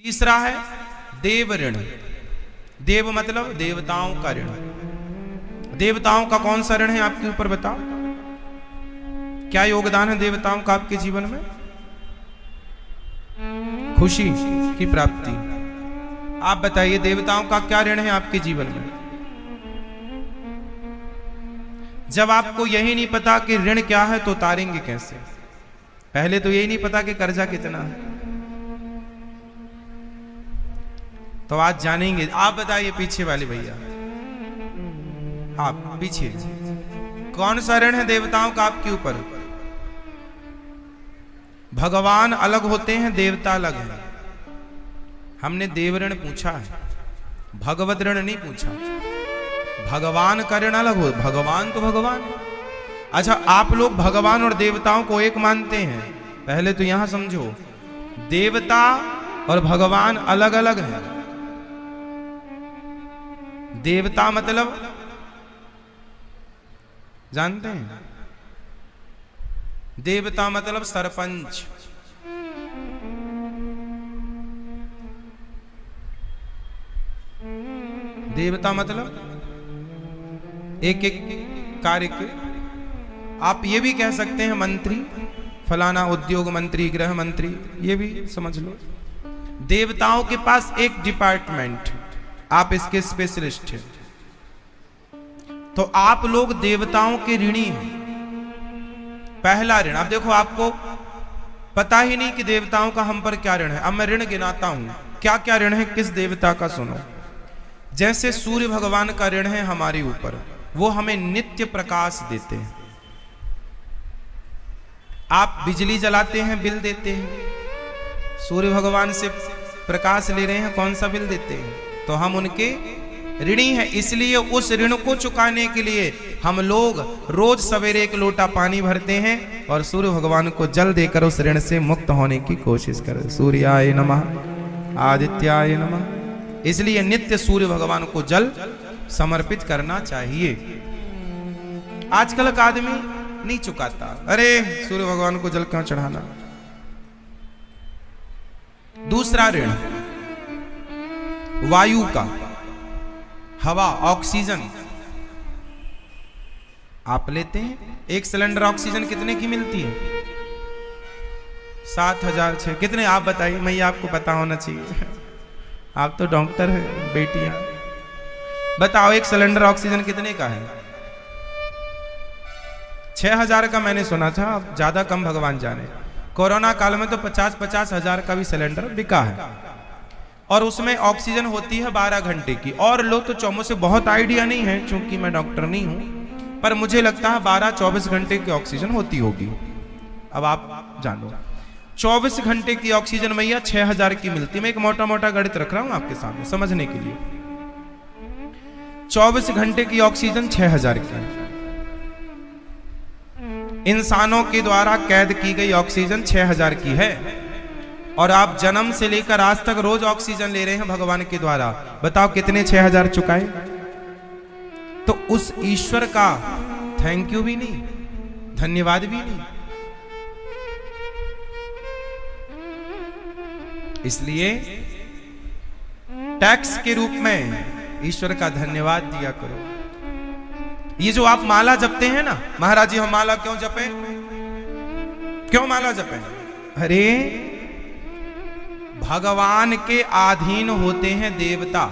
तीसरा है देव ऋण। देव मतलब देवताओं का ऋण। देवताओं का कौन सा ऋण है आपके ऊपर, बताओ? क्या योगदान है देवताओं का आपके जीवन में? खुशी की प्राप्ति। आप बताइए देवताओं का क्या ऋण है आपके जीवन में? जब आपको यही नहीं पता कि ऋण क्या है तो उतारेंगे कैसे? पहले तो यही नहीं पता कि कर्जा कितना है, तो आज जानेंगे। आप बताइए पीछे वाले भैया, आप पीछे, कौन सा ऋण है देवताओं का आपके ऊपर? भगवान अलग होते हैं, देवता अलग है। हमने देव ऋण पूछा है, भगवत ऋण नहीं पूछा। भगवान का ऋण अलग हो, भगवान तो भगवान है। अच्छा, आप लोग भगवान और देवताओं को एक मानते हैं? पहले तो यहां समझो, देवता और भगवान अलग अलग हैं। देवता मतलब जानते हैं? देवता मतलब सरपंच। देवता मतलब एक एक कार्य के, आप ये भी कह सकते हैं मंत्री, फलाना उद्योग मंत्री, गृह मंत्री, ये भी समझ लो। देवताओं के पास एक डिपार्टमेंट, आप इसके स्पेशलिस्ट हैं। तो आप लोग देवताओं के ऋणी हैं। पहला ऋण, अब देखो आपको पता ही नहीं कि देवताओं का हम पर क्या ऋण है। अब मैं ऋण गिनाता हूं, क्या क्या ऋण है किस देवता का, सुनो। जैसे सूर्य भगवान का ऋण है हमारे ऊपर, वो हमें नित्य प्रकाश देते हैं। आप बिजली जलाते हैं, बिल देते हैं, सूर्य भगवान से प्रकाश ले रहे हैं, कौन सा बिल देते हैं? तो हम उनके ऋणी हैं। इसलिए उस ऋण को चुकाने के लिए हम लोग रोज सवेरे एक लोटा पानी भरते हैं और सूर्य भगवान को जल देकर उस ऋण से मुक्त होने की कोशिश करें। सूर्याय नमः, आदित्याय नमः। इसलिए नित्य सूर्य भगवान को जल समर्पित करना चाहिए। आजकल का आदमी नहीं चुकाता, अरे सूर्य भगवान को जल क्यों चढ़ाना। दूसरा ऋण वायु का, हवा, ऑक्सीजन आप लेते हैं। एक सिलेंडर ऑक्सीजन कितने की मिलती है? 7,000 कितने आप बताइए, मैं आपको पता होना चाहिए, आप तो डॉक्टर हैं बेटियां, बताओ एक सिलेंडर ऑक्सीजन कितने का है? 6,000 का मैंने सुना था, अब ज्यादा कम भगवान जाने। कोरोना काल में तो 50-50 हजार का भी सिलेंडर बिका है, और उसमें ऑक्सीजन होती है 12 घंटे की। और लोग तो मुझे बहुत आइडिया नहीं है क्योंकि मैं डॉक्टर नहीं हूं, पर मुझे लगता है 12-24 घंटे की ऑक्सीजन होती होगी। अब आप जानो, 24 घंटे की ऑक्सीजन मैया 6,000 की मिलती है। मैं एक मोटा मोटा गणित रख रहा हूं आपके सामने समझने के लिए। 24 घंटे की ऑक्सीजन 6,000 की। इंसानों के द्वारा कैद की गई ऑक्सीजन 6,000 की है, और आप जन्म से लेकर आज तक रोज ऑक्सीजन ले रहे हैं भगवान के द्वारा। बताओ कितने 6,000 चुकाए? तो उस ईश्वर का थैंक यू भी नहीं, धन्यवाद भी नहीं। इसलिए टैक्स के रूप में ईश्वर का धन्यवाद दिया करो। ये जो आप माला जपते हैं ना, महाराज जी हम माला क्यों जपे, क्यों माला जपे? अरे भगवान के अधीन होते हैं देवता।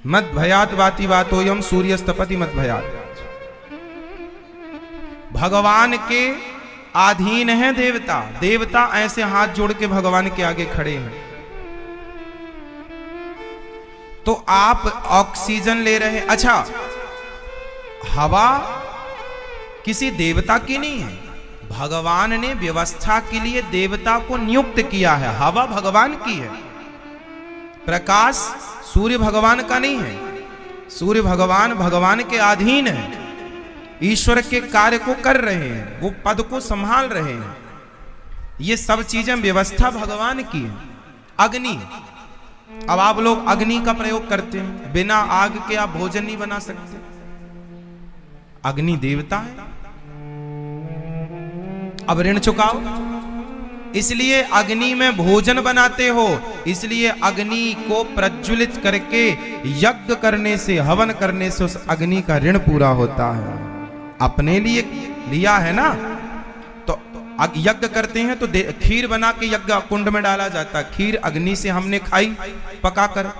मत भयात वाति वातोयम सूर्यस्तपति मत भयात। भगवान के अधीन है देवता। देवता ऐसे हाथ जोड़ के भगवान के आगे खड़े हैं। तो आप ऑक्सीजन ले रहे हैं। अच्छा, हवा किसी देवता की नहीं है, भगवान ने व्यवस्था के लिए देवता को नियुक्त किया है। हवा भगवान की है, प्रकाश सूर्य भगवान का नहीं है। सूर्य भगवान भगवान के अधीन है, ईश्वर के कार्य को कर रहे हैं, वो पद को संभाल रहे हैं। ये सब चीजें व्यवस्था भगवान की है। अग्नि, अब आप लोग अग्नि का प्रयोग करते हैं, बिना आग के आप भोजन नहीं बना सकते। अग्नि देवता है। अब ऋण चुकाओ, इसलिए अग्नि में भोजन बनाते हो, इसलिए अग्नि को प्रज्वलित करके यज्ञ करने से, हवन करने से उस अग्नि का ऋण पूरा होता है। अपने लिए लिया है ना, तो यज्ञ करते हैं तो खीर बना के यज्ञ कुंड में डाला जाता है। खीर अग्नि से हमने खाई पकाकर,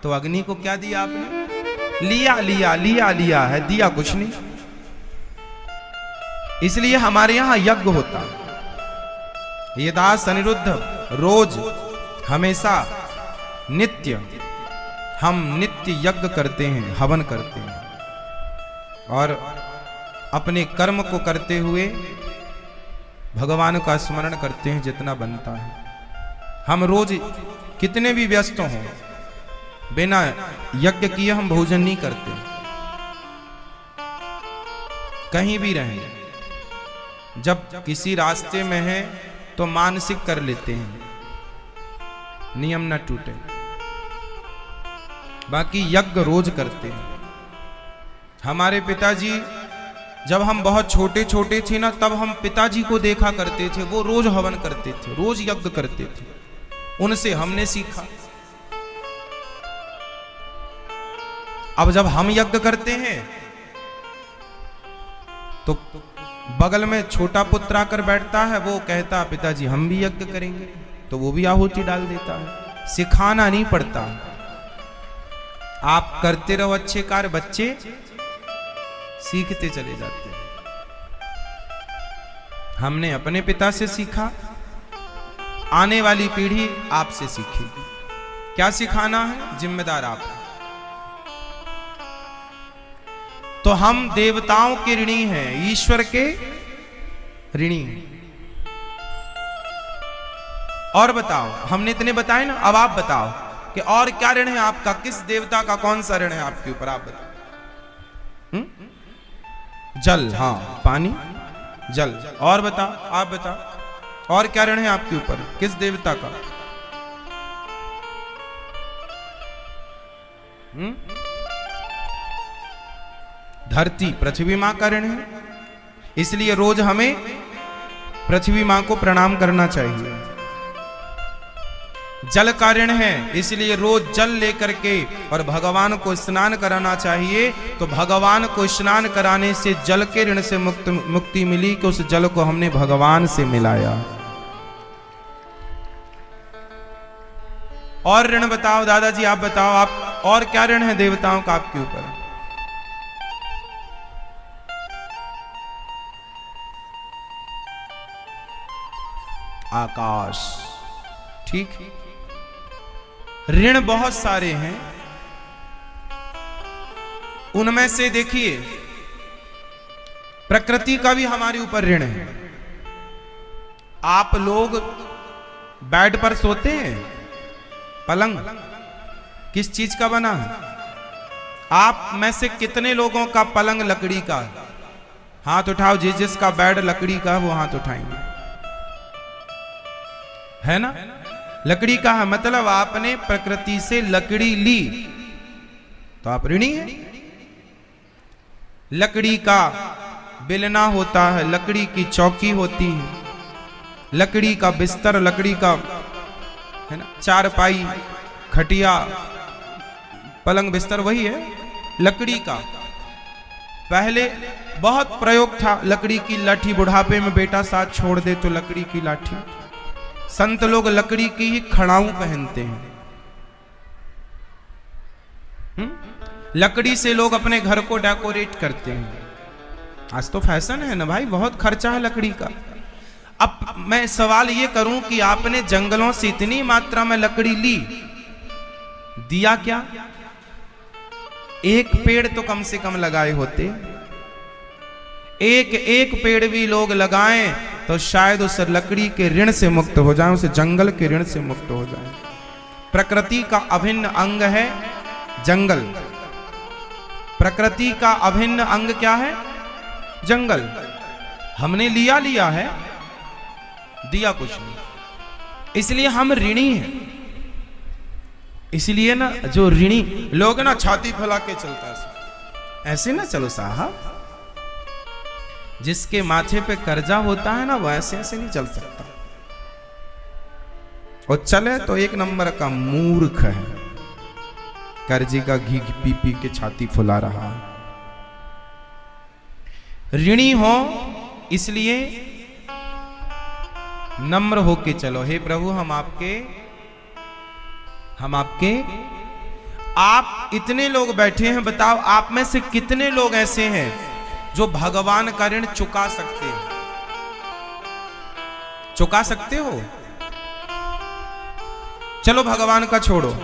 तो अग्नि को क्या दिया आपने? लिया लिया लिया लिया है, दिया कुछ नहीं। इसलिए हमारे यहां यज्ञ होता है। ये दास अनिरुद्ध रोज हमेशा नित्य हम नित्य यज्ञ करते हैं, हवन करते हैं, और अपने कर्म को करते हुए भगवान का स्मरण करते हैं जितना बनता है। हम रोज कितने भी व्यस्त हों, बिना यज्ञ किए हम भोजन नहीं करते। कहीं भी रहें, जब किसी रास्ते में है तो मानसिक कर लेते हैं, नियम न टूटे। बाकी यज्ञ रोज करते हैं। हमारे पिताजी जब हम बहुत छोटे छोटे थे ना, तब हम पिताजी को देखा करते थे, वो रोज हवन करते थे, रोज यज्ञ करते थे, उनसे हमने सीखा। अब जब हम यज्ञ करते हैं तो बगल में छोटा पुत्र आकर बैठता है, वो कहता पिताजी हम भी यज्ञ करेंगे, तो वो भी आहुति डाल देता है। सिखाना नहीं पड़ता, आप करते रहो अच्छे कार्य, बच्चे सीखते चले जाते हैं। हमने अपने पिता से सीखा, आने वाली पीढ़ी आपसे सीखेगी। क्या सिखाना है, जिम्मेदार आप। तो हम देवताओं के ऋणी हैं, ईश्वर के ऋणी। और बताओ, हमने इतने बताए ना, अब आप बताओ कि और क्या ऋण है आपका, किस देवता का कौन सा ऋण है आपके ऊपर, आप बताओ। जल, हाँ पानी, जल। और बताओ, आप बताओ और क्या ऋण है आपके ऊपर, किस देवता का? धरती, पृथ्वी मां का ऋण है, इसलिए रोज हमें पृथ्वी मां को प्रणाम करना चाहिए। जल का ऋण है, इसलिए रोज जल लेकर के और भगवान को स्नान कराना चाहिए। तो भगवान को स्नान कराने से जल के ऋण से मुक्ति मिली कि उस जल को हमने भगवान से मिलाया। और ऋण बताओ दादाजी, आप बताओ, आप और क्या ऋण है देवताओं का आपके ऊपर? आकाश, ठीक। ऋण बहुत सारे हैं, उनमें से देखिए प्रकृति का भी हमारे ऊपर ऋण है। आप लोग बेड पर सोते हैं, पलंग किस चीज का बना है? आप में से कितने लोगों का पलंग लकड़ी का? हाथ उठाओ, जिसका बेड लकड़ी का वो हाथ उठाएंगे, है ना? लकड़ी का है, मतलब आपने प्रकृति से लकड़ी ली तो आप ऋणी हैं। लकड़ी का बेलना होता है, लकड़ी की चौकी होती है, लकड़ी का बिस्तर, लकड़ी का, है ना, चारपाई, खटिया, पलंग, बिस्तर वही है लकड़ी का। पहले बहुत प्रयोग था, लकड़ी की लाठी, बुढ़ापे में बेटा साथ छोड़ दे तो लकड़ी की लाठी। संत लोग लकड़ी की ही खड़ाऊ पहनते हैं। लकड़ी से लोग अपने घर को डेकोरेट करते हैं। आज तो फैशन है ना भाई, बहुत खर्चा है लकड़ी का। अब मैं सवाल ये करूं कि आपने जंगलों से इतनी मात्रा में लकड़ी ली, दिया क्या? एक पेड़ तो कम से कम लगाए होते। एक एक पेड़ भी लोग लगाएं तो शायद उस लकड़ी के ऋण से मुक्त हो जाएं, उस जंगल के ऋण से मुक्त हो जाएं। प्रकृति का अभिन्न अंग है जंगल। प्रकृति का अभिन्न अंग क्या है? जंगल। हमने लिया है, दिया कुछ नहीं, इसलिए हम ऋणी हैं। इसलिए ना जो ऋणी लोग ना छाती फैला के चलता है, ऐसे ना चलो साहब। जिसके माथे पे कर्जा होता है ना, वो ऐसे ऐसे नहीं चल सकता। और चले तो एक नंबर का मूर्ख है, कर्जे का घी पी पी के छाती फुला रहा है। ऋणी हो इसलिए नम्र होके चलो, हे प्रभु हम आपके आप इतने लोग बैठे हैं, बताओ आप में से कितने लोग ऐसे हैं जो भगवान का ऋण चुका सकते हैं? चुका सकते हो? चलो भगवान का छोड़ो,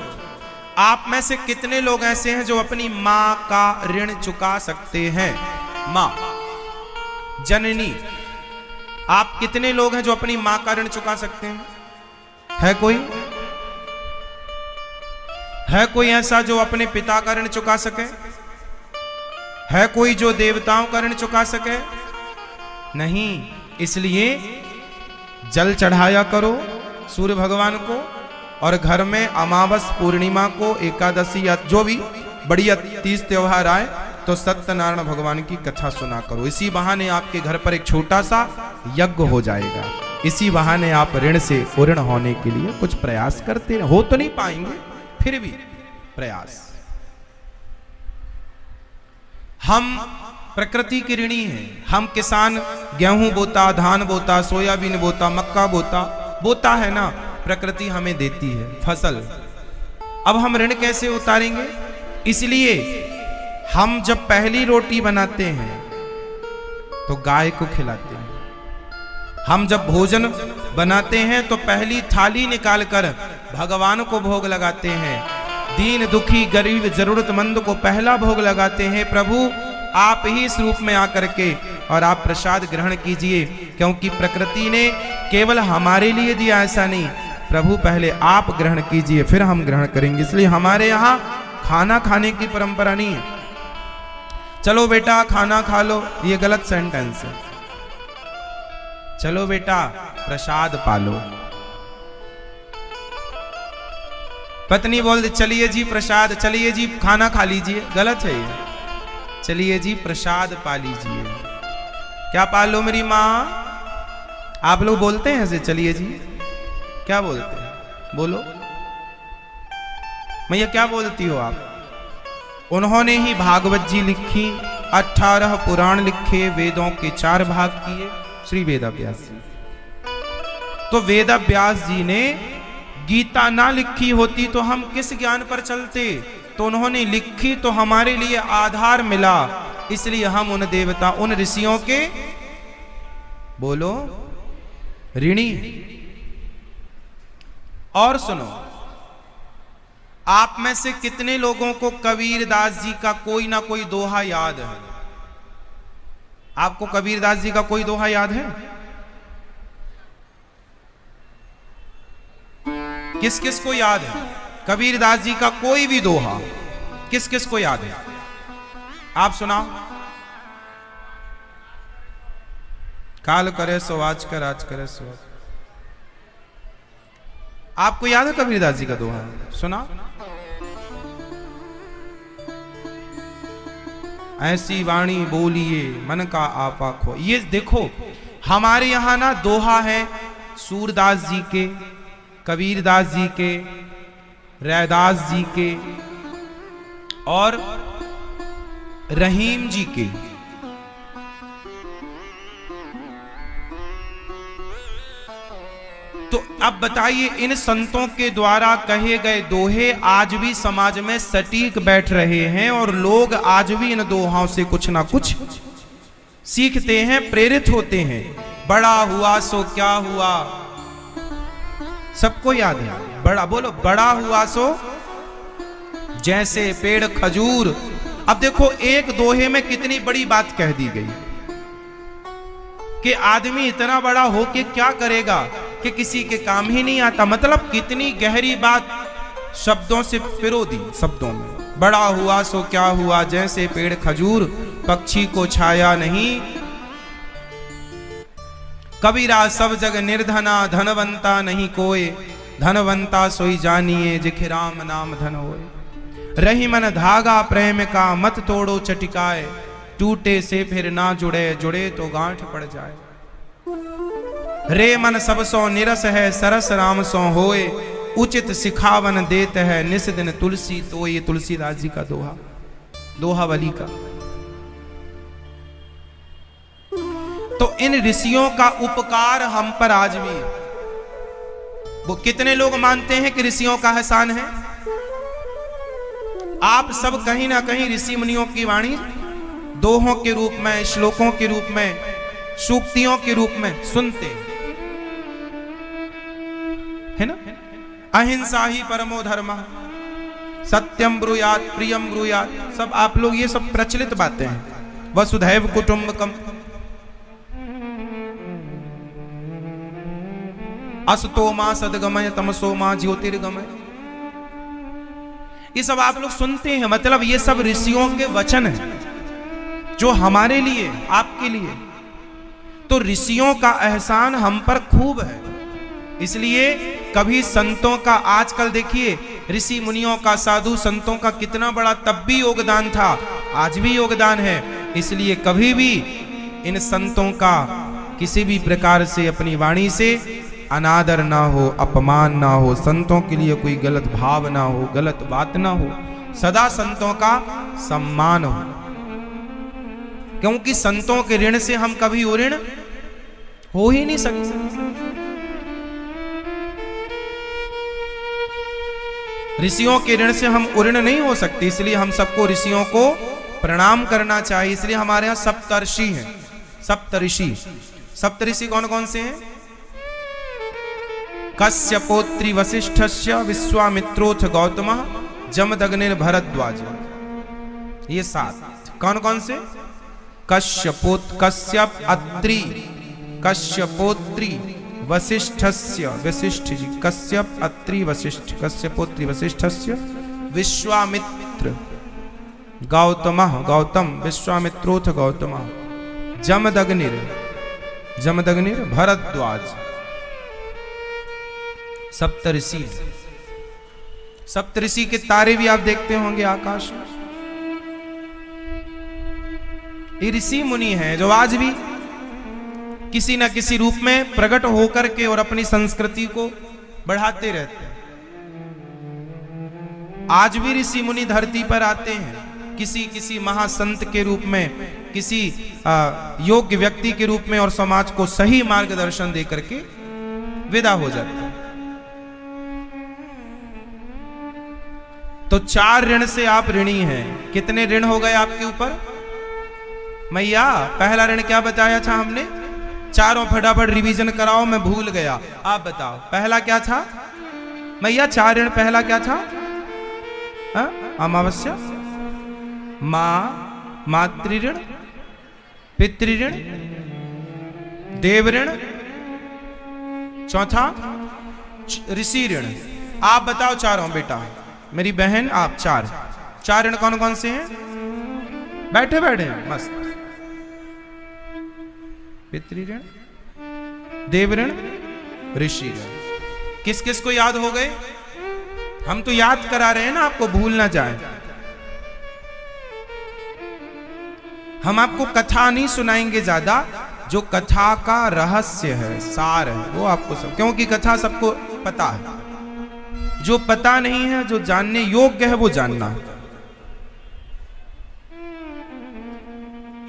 आप में से कितने लोग ऐसे हैं जो अपनी मां का ऋण चुका सकते हैं? मां, जननी, आप कितने लोग हैं जो अपनी मां का ऋण चुका सकते हैं? है कोई? है कोई ऐसा जो अपने पिता का ऋण चुका सके? है कोई जो देवताओं का ऋण चुका सके? नहीं। इसलिए जल चढ़ाया करो सूर्य भगवान को, और घर में अमावस पूर्णिमा को, एकादशी या जो भी बढ़िया तीज त्योहार आए तो सत्यनारायण भगवान की कथा सुना करो। इसी बहाने आपके घर पर एक छोटा सा यज्ञ हो जाएगा। इसी बहाने आप ऋण से पूर्ण होने के लिए कुछ प्रयास करते हो तो नहीं पाएंगे, फिर भी प्रयास। हम प्रकृति के ऋणी हैं। हम किसान गेहूं बोता, धान बोता, सोयाबीन बोता, मक्का बोता है ना, प्रकृति हमें देती है फसल। अब हम ऋण कैसे उतारेंगे? इसलिए हम जब पहली रोटी बनाते हैं तो गाय को खिलाते हैं। हम जब भोजन बनाते हैं तो पहली थाली निकालकर भगवान को भोग लगाते हैं। दीन दुखी गरीब जरूरतमंद को पहला भोग लगाते हैं। प्रभु आप ही इस रूप में आकर के और आप प्रसाद ग्रहण कीजिए, क्योंकि प्रकृति ने केवल हमारे लिए दिया ऐसा नहीं। प्रभु पहले आप ग्रहण कीजिए फिर हम ग्रहण करेंगे। इसलिए हमारे यहाँ खाना खाने की परंपरा नहीं है। चलो बेटा खाना खा लो, ये गलत सेंटेंस है। चलो बेटा प्रसाद पालो। पत्नी बोल दे चलिए जी प्रसाद, चलिए जी खाना खा लीजिए, गलत है ये। चलिए जी प्रसाद पा लीजिए। क्या पालो मेरी माँ? आप लोग बोलते हैं ऐसे चलिए जी? क्या बोलते हैं? बोलो मैया क्या बोलती हो आप? उन्होंने ही भागवत जी लिखी, 18 पुराण लिखे, वेदों के 4 भाग किए, श्री वेदव्यास जी। तो वेदव्यास जी ने गीता ना लिखी होती तो हम किस ज्ञान पर चलते? तो उन्होंने लिखी तो हमारे लिए आधार मिला, इसलिए हम उन देवता उन ऋषियों के बोलो ऋणी। और सुनो, आप में से कितने लोगों को कबीरदास जी का कोई ना कोई दोहा याद है? आपको कबीरदास जी का कोई दोहा याद है? किस किस को याद है कबीरदास जी का कोई भी दोहा? किस किस को याद है? आप सुनाओ। काल करे सो आज कर, आज करे सो। आपको याद है कबीरदास जी का दोहा? सुना। ऐसी वाणी बोलिए मन का आपा खो। ये देखो हमारे यहां ना दोहा है सूरदास जी के, कबीरदास जी के, रैदास जी के और रहीम जी के। तो अब बताइए इन संतों के द्वारा कहे गए दोहे आज भी समाज में सटीक बैठ रहे हैं और लोग आज भी इन दोहाओं से कुछ ना कुछ सीखते हैं, प्रेरित होते हैं। बड़ा हुआ सो क्या हुआ, सबको याद है। बड़ा बोलो, बड़ा हुआ सो जैसे पेड़ खजूर। अब देखो एक दोहे में कितनी बड़ी बात कह दी गई कि आदमी इतना बड़ा हो के क्या करेगा कि किसी के काम ही नहीं आता। मतलब कितनी गहरी बात शब्दों से पिरो दी, शब्दों में। बड़ा हुआ सो क्या हुआ जैसे पेड़ खजूर, पक्षी को छाया नहीं। कबीरा सब जग निर्धना, धनवंता नहीं कोय। धनवंता सोई जानिए जिखे राम नाम धन होए। रही मन धागा प्रेम का, मत तोड़ो चटिकाए। टूटे से फिर ना जुड़े, जुड़े तो गांठ पड़ जाए। रे मन सब सो निरस है सरस राम सो होए, उचित सिखावन देत है निस दिन तुलसी। तो ये तुलसीदास जी का दोहा, दोहावली का। तो इन ऋषियों का उपकार हम पर आज भी है। वो कितने लोग मानते हैं कि ऋषियों का एहसान है? आप सब कहीं ना कहीं ऋषि मुनियों की वाणी दोहों के रूप में, श्लोकों के रूप में, सूक्तियों के रूप में सुनते है ना। अहिंसा ही परमो धर्मः, सत्यम ब्रूयात प्रियम ब्रूयात, सब आप लोग ये सब प्रचलित बातें हैं। वसुधैव कुटुंबकम, असतो मां सद्गमय तमसो मां ज्योतिर्गमय, ये सब आप लोग सुनते हैं। मतलब ये सब ऋषियों के वचन हैं जो हमारे लिए, आपके लिए। तो ऋषियों का एहसान हम पर खूब है। इसलिए कभी संतों का, आजकल देखिए ऋषि मुनियों का, साधु संतों का कितना बड़ा तब भी योगदान था, आज भी योगदान है। इसलिए कभी भी इन संतों का किसी भी प्रकार से अपनी वाणी से अनादर ना हो, अपमान ना हो, संतों के लिए कोई गलत भाव ना हो, गलत बात ना हो, सदा संतों का सम्मान हो। क्योंकि संतों के ऋण से हम कभी उऋण हो ही नहीं सकते। ऋषियों के ऋण से हम उऋण नहीं हो सकते। इसलिए हम सबको ऋषियों को प्रणाम करना चाहिए। इसलिए हमारे यहाँ सप्तर्षि हैं, सप्तऋषि। सप्तऋषि कौन कौन से हैं? कश्यपोत्री वसिष्ठस्य, विश्वामित्रोथ गौतमः, जमदग्निर भरद्वाज। ये 7 कौन कौन से? कश्यप अत्रि, कश्यपोत्री वसिष्ठस्य, वशिष्ठ जी, कश्यप अत्रि वशिष्ठ, कश्यपोत्री वसिष्ठस्य, विश्वामित्र गौतमः, गौतम विश्वामित्रोथ गौतमः, जमदग्निर, जमदग्निर भरद्वाज। सप्तऋषि। सप्तऋषि के तारे भी आप देखते होंगे आकाश में। ये ऋषि मुनि हैं जो आज भी किसी न किसी रूप में प्रकट होकर के और अपनी संस्कृति को बढ़ाते रहते हैं। आज भी ऋषि मुनि धरती पर आते हैं, किसी किसी महासंत के रूप में, किसी योग्य व्यक्ति के रूप में, और समाज को सही मार्गदर्शन दे करके विदा हो जाते हैं। तो 4 ऋण से आप ऋणी हैं। कितने ऋण हो गए आपके ऊपर? मैया पहला ऋण क्या बताया था हमने? चारों फटाफट रिवीजन कराओ, मैं भूल गया। आप बताओ पहला क्या था मैया? 4 ऋण पहला क्या था? अमावस्या, मातृऋण, पितृऋण, देव ऋण, चौथा ऋषि ऋण। आप बताओ चारों बेटा, मेरी बहन आप। 4 ऋण कौन कौन से हैं? बैठे बैठे मस्त। पितृऋण, देव ऋण, ऋषि ऋण। किस किस को याद हो गए? हम तो याद करा रहे हैं ना, आपको भूल ना जाए। हम आपको कथा नहीं सुनाएंगे ज्यादा, जो कथा का रहस्य है, सार है, वो आपको सब, क्योंकि कथा सबको पता है। जो पता नहीं है, जो जानने योग्य है, वो जानना है।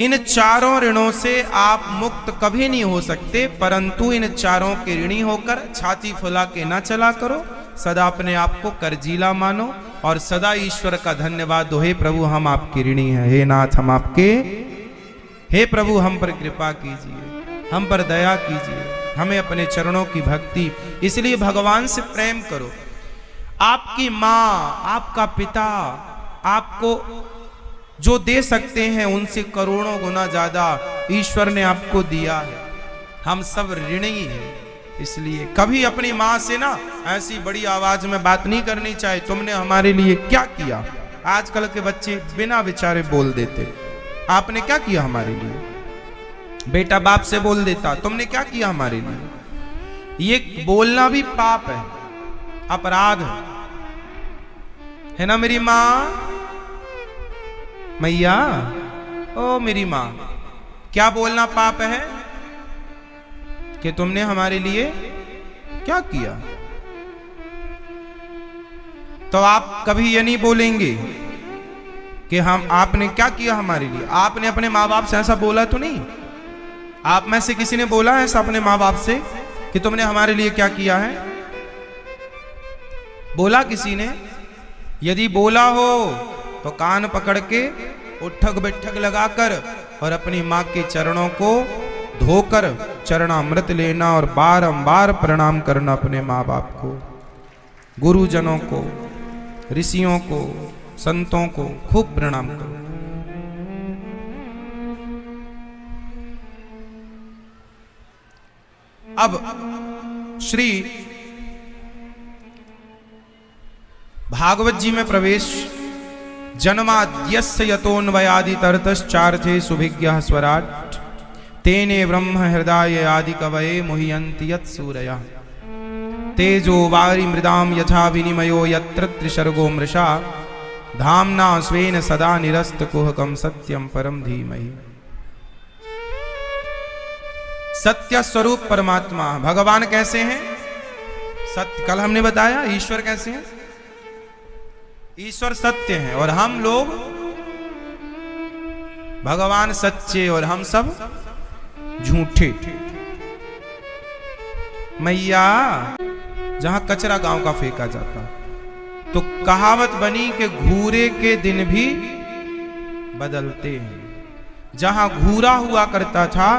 इन 4 ऋणों से आप मुक्त कभी नहीं हो सकते, परंतु इन 4 के ऋणी होकर छाती फुला के ना चला करो। सदा अपने आप को कर्जीला मानो और सदा ईश्वर का धन्यवाद दो। हे प्रभु हम आपके ऋणी हैं, हे नाथ हम आपके, हे प्रभु हम पर कृपा कीजिए, हम पर दया कीजिए, हमें अपने चरणों की भक्ति। इसलिए भगवान से प्रेम करो। आपकी माँ, आपका पिता आपको जो दे सकते हैं उनसे करोड़ों गुना ज्यादा ईश्वर ने आपको दिया है। हम सब ऋणी हैं। इसलिए कभी अपनी माँ से ना ऐसी बड़ी आवाज में बात नहीं करनी चाहिए, तुमने हमारे लिए क्या किया। आजकल के बच्चे बिना विचारे बोल देते, आपने क्या किया हमारे लिए। बेटा बाप से बोल देता, तुमने क्या किया हमारे लिए। ये बोलना भी पाप है, अपराध है ना। मेरी माँ, मैया, ओ मेरी माँ, क्या बोलना पाप है? कि तुमने हमारे लिए क्या किया। तो आप कभी ये नहीं बोलेंगे कि हम आपने क्या किया हमारे लिए। आपने अपने माँ बाप से ऐसा बोला तो नहीं। आप में से किसी ने बोला ऐसा अपने माँ बाप से कि तुमने हमारे लिए क्या किया है? बोला किसी ने? यदि बोला हो तो कान पकड़ के उठक बैठक लगाकर और अपनी माँ के चरणों को धोकर चरणामृत लेना और बारंबार प्रणाम करना अपने माँ बाप को, गुरुजनों को, ऋषियों को, संतों को खूब प्रणाम करो। अब श्री भागवत जी में प्रवेश। जन्माद्यस्य यतोऽन्वयादितरतश्चार्थे सुभिज्ञः स्वराट् तेने ब्रह्म हृदय आदि कवये मुह्यन्ति यत्सूरयः तेजो वारि मृदाम यथा विनिमयो यत्र त्रिसर्गो मृषा धाम्ना स्वेन सदा निरस्तकुहकं सत्यं परम धीमहि। सत्य स्वरूप परमात्मा भगवान कैसे हैं? सत्य, कल हमने बताया ईश्वर कैसे हैं। ईश्वर सत्य हैं और हम लोग भगवान सच्चे और हम सब झूठे। मैया जहां कचरा गांव का फेंका जाता तो कहावत बनी कि घूरे के दिन भी बदलते हैं। जहां घूरा हुआ करता था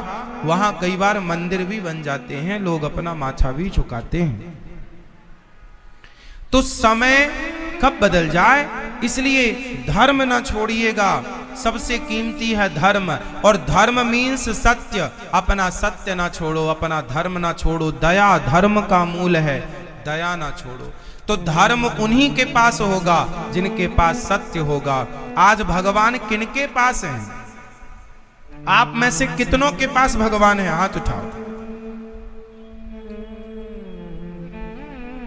वहां कई बार मंदिर भी बन जाते हैं, लोग अपना माथा भी झुकाते हैं। तो समय कब बदल जाए, इसलिए धर्म ना छोड़िएगा। सबसे कीमती है धर्म, और धर्म मीन्स सत्य। अपना सत्य ना छोड़ो, अपना धर्म ना छोड़ो। दया धर्म का मूल है, दया ना छोड़ो। तो धर्म उन्हीं के पास होगा जिनके पास सत्य होगा। आज भगवान किनके पास हैं? आप में से कितनों के पास भगवान है? हाथ उठाओ।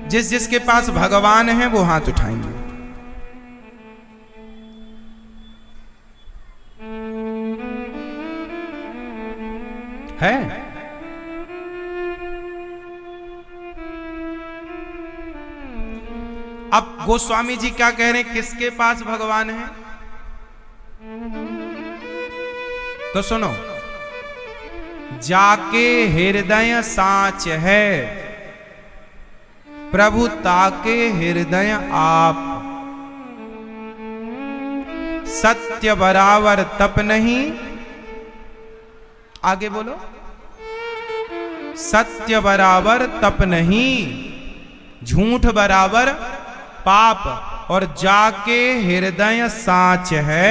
जिस जिसके पास भगवान है वो हाथ उठाएंगे। है? अब गोस्वामी जी क्या कह रहे हैं, किसके पास भगवान है? तो सुनो, जाके हृदय साच है प्रभु ताके हृदय आप। सत्य बराबर तप नहीं, आगे बोलो, सत्य बराबर तप नहीं, झूठ बराबर पाप। और जाके हृदय साच है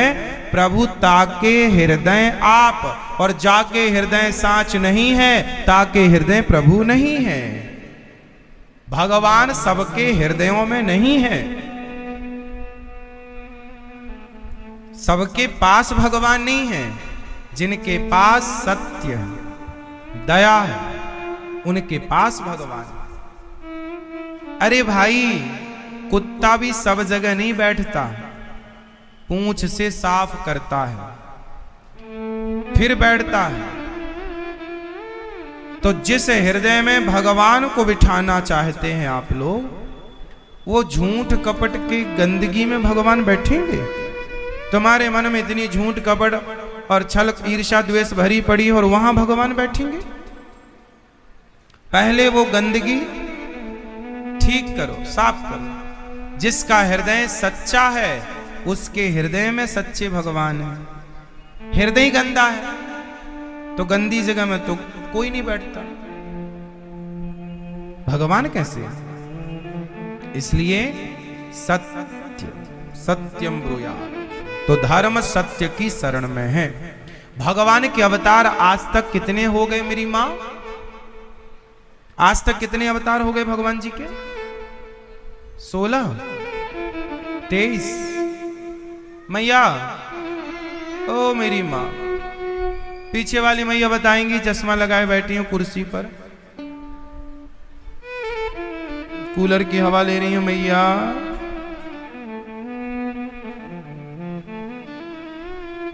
प्रभु ताके हृदय आप। और जाके हृदय साच नहीं है, ताके हृदय प्रभु नहीं है। भगवान सबके हृदयों में नहीं है। सबके पास भगवान नहीं है। जिनके पास सत्य है, दया है, उनके पास भगवान है। अरे भाई, कुत्ता भी सब जगह नहीं बैठता, पूंछ से साफ करता है फिर बैठता है। तो जिस हृदय में भगवान को बिठाना चाहते हैं आप लोग, वो झूठ कपट की गंदगी में भगवान बैठेंगे? तुम्हारे मन में इतनी झूठ कपट और छल ईर्ष्या द्वेष भरी पड़ी और वहां भगवान बैठेंगे? पहले वो गंदगी ठीक करो, साफ करो। जिसका हृदय सच्चा है उसके हृदय में सच्चे भगवान है। हृदय गंदा है तो गंदी जगह में तो कोई नहीं बैठता, भगवान कैसे? इसलिए सत्य सत्यम ब्रूयात्। तो धर्म सत्य की शरण में है। भगवान के अवतार आज तक कितने हो गए मेरी मां? आज तक कितने अवतार हो गए भगवान जी के? 16, 23। मैया, ओ मेरी मां, पीछे वाली मैया बताएंगी, चश्मा लगाए बैठी हूं कुर्सी पर, कूलर की हवा ले रही हूं मैया।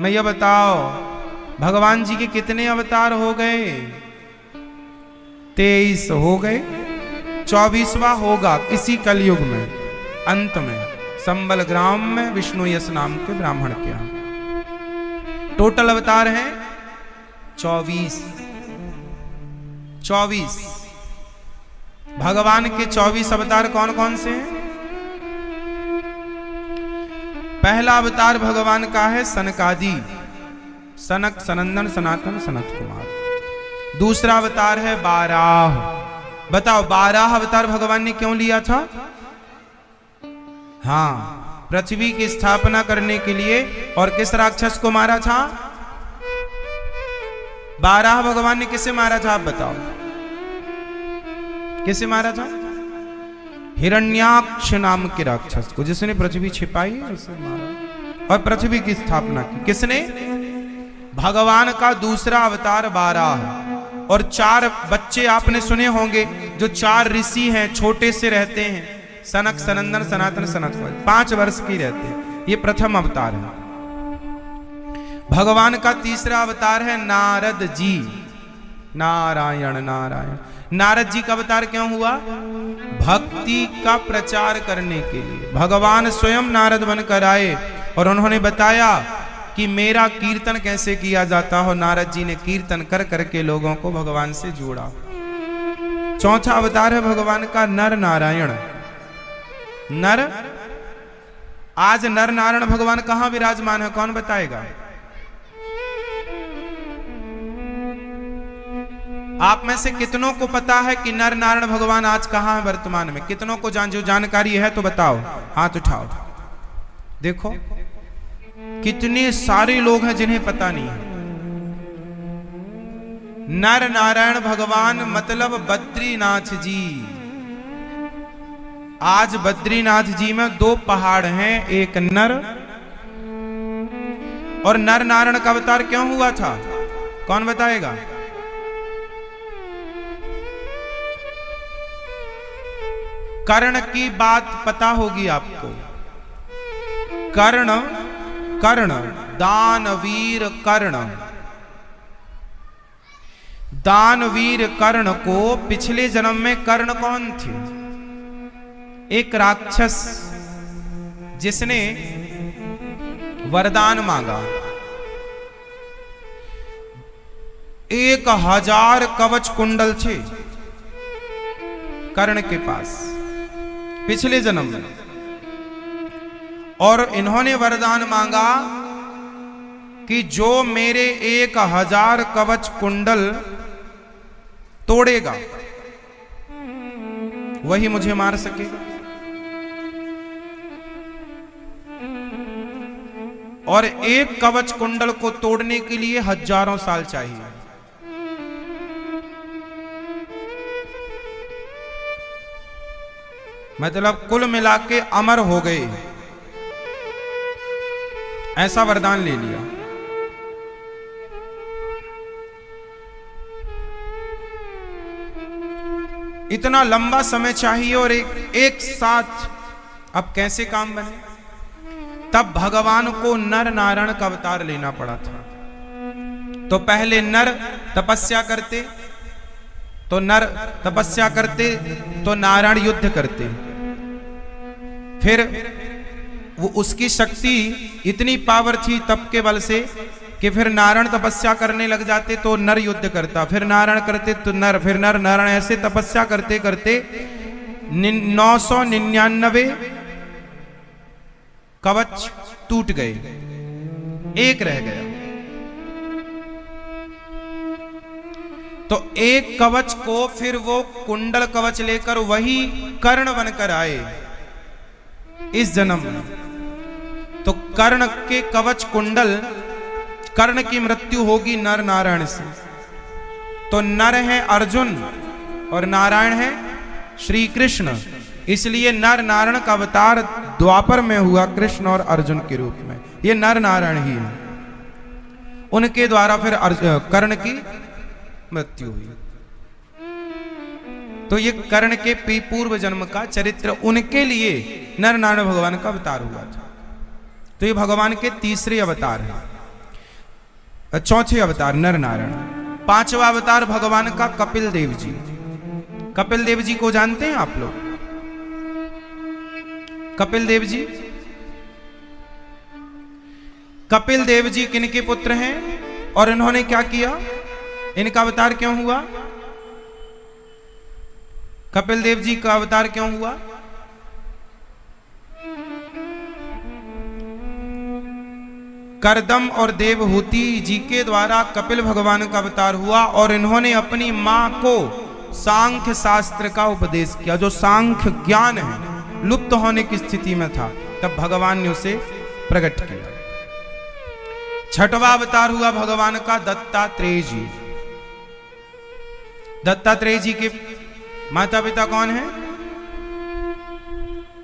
मैया बताओ, भगवान जी के कितने अवतार हो गए? 23 हो गए, 24वां होगा इसी कलयुग में, अंत में, संबल ग्राम में विष्णु यश नाम के ब्राह्मण के यहाँ। टोटल अवतार हैं 24। भगवान के 24 अवतार कौन कौन से हैं? पहला अवतार भगवान का है सनकादि, सनक, सनंदन, सनातन, सनत कुमार। दूसरा अवतार है बाराह। बताओ 12 अवतार भगवान ने क्यों लिया था? हाँ, पृथ्वी की स्थापना करने के लिए। और किस राक्षस को मारा था? 12 भगवान ने किसे मारा था? आप बताओ, किसे मारा था? हिरण्याक्ष नाम के राक्षस को, जिसने पृथ्वी छिपाई, उसे मारा और पृथ्वी की स्थापना की। किसने? भगवान का दूसरा अवतार बाराह। और 4 बच्चे आपने सुने होंगे, जो 4 ऋषि हैं, छोटे से रहते हैं, सनक, सनंदन, सनातन, सनत, 5 वर्ष की रहते हैं। ये प्रथम अवतार है। भगवान का तीसरा अवतार है नारद जी। नारायण नारायण। नारद जी का अवतार क्यों हुआ? भक्ति का प्रचार करने के लिए। भगवान स्वयं नारद बनकर आए और उन्होंने बताया कि मेरा कीर्तन कैसे किया जाता हो। नारद जी ने कीर्तन कर करके लोगों को भगवान से जोड़ा। चौथा अवतार है भगवान का नर नारायण। नर, आज नर नारायण भगवान कहां विराजमान है? कौन बताएगा? आप में से कितनों को पता है कि नर नारायण भगवान आज कहां है वर्तमान में? कितनों को जो जानकारी है तो बताओ, हाथ उठाओ। देखो कितने सारे लोग हैं जिन्हें पता नहीं है। नर नारायण भगवान मतलब बद्रीनाथ जी। आज बद्रीनाथ जी में 2 पहाड़ हैं, एक नर और नर नारायण का अवतार क्यों हुआ था? कौन बताएगा? कर्ण की बात पता होगी आपको। कर्ण, दानवीर कर्ण। दानवीर कर्ण को पिछले जन्म में कर्ण कौन थे? एक राक्षस जिसने वरदान मांगा। 1000 कवच कुंडल थे कर्ण के पास पिछले जन्म में, और इन्होंने वरदान मांगा कि जो मेरे 1000 कवच कुंडल तोड़ेगा वही मुझे मार सकेगा। और एक कवच कुंडल को तोड़ने के लिए हजारों साल चाहिए। मतलब कुल मिला के अमर हो गए, ऐसा वरदान ले लिया। इतना लंबा समय चाहिए और एक साथ अब कैसे काम बने? तब भगवान को नर नारायण का अवतार लेना पड़ा था। तो पहले नर तपस्या करते, तो नारायण युद्ध करते। फिर वो उसकी शक्ति इतनी पावर थी तप के बल से कि फिर नारायण तपस्या करने लग जाते तो नर युद्ध करता, फिर नारायण करते तो नर, फिर नर नारायण, ऐसे तपस्या करते करते 999 कवच टूट गए, एक रह गया। तो एक कवच को फिर वो कुंडल कवच लेकर वही कर्ण बनकर आए इस जन्म में। तो कर्ण के कवच कुंडल, कर्ण की मृत्यु होगी नर नारायण से। तो नर है अर्जुन और नारायण है श्री कृष्ण, इसलिए नर नारायण का अवतार द्वापर में हुआ कृष्ण और अर्जुन के रूप में। ये नर नारायण ही है। उनके द्वारा फिर कर्ण की मृत्यु हुई। तो ये कर्ण के पूर्व जन्म का चरित्र, उनके लिए नर नारायण भगवान का अवतार हुआ था। तो ये भगवान के तीसरे अवतार है। चौथे अवतार नर नारायण। पांचवा अवतार भगवान का कपिल देव जी। कपिल देव जी को जानते हैं आप लोग? कपिल देव जी, कपिल देव जी किनके पुत्र हैं और इन्होंने क्या किया? इनका अवतार क्यों हुआ? कपिल देव जी का अवतार क्यों हुआ? करदम और देवहूति जी के द्वारा कपिल भगवान का अवतार हुआ और इन्होंने अपनी मां को सांख्य शास्त्र का उपदेश किया। जो सांख्य ज्ञान है लुप्त होने की स्थिति में था, तब भगवान ने उसे प्रकट किया। छठवां अवतार हुआ भगवान का दत्तात्रेय जी। दत्तात्रेय जी के माता पिता कौन हैं?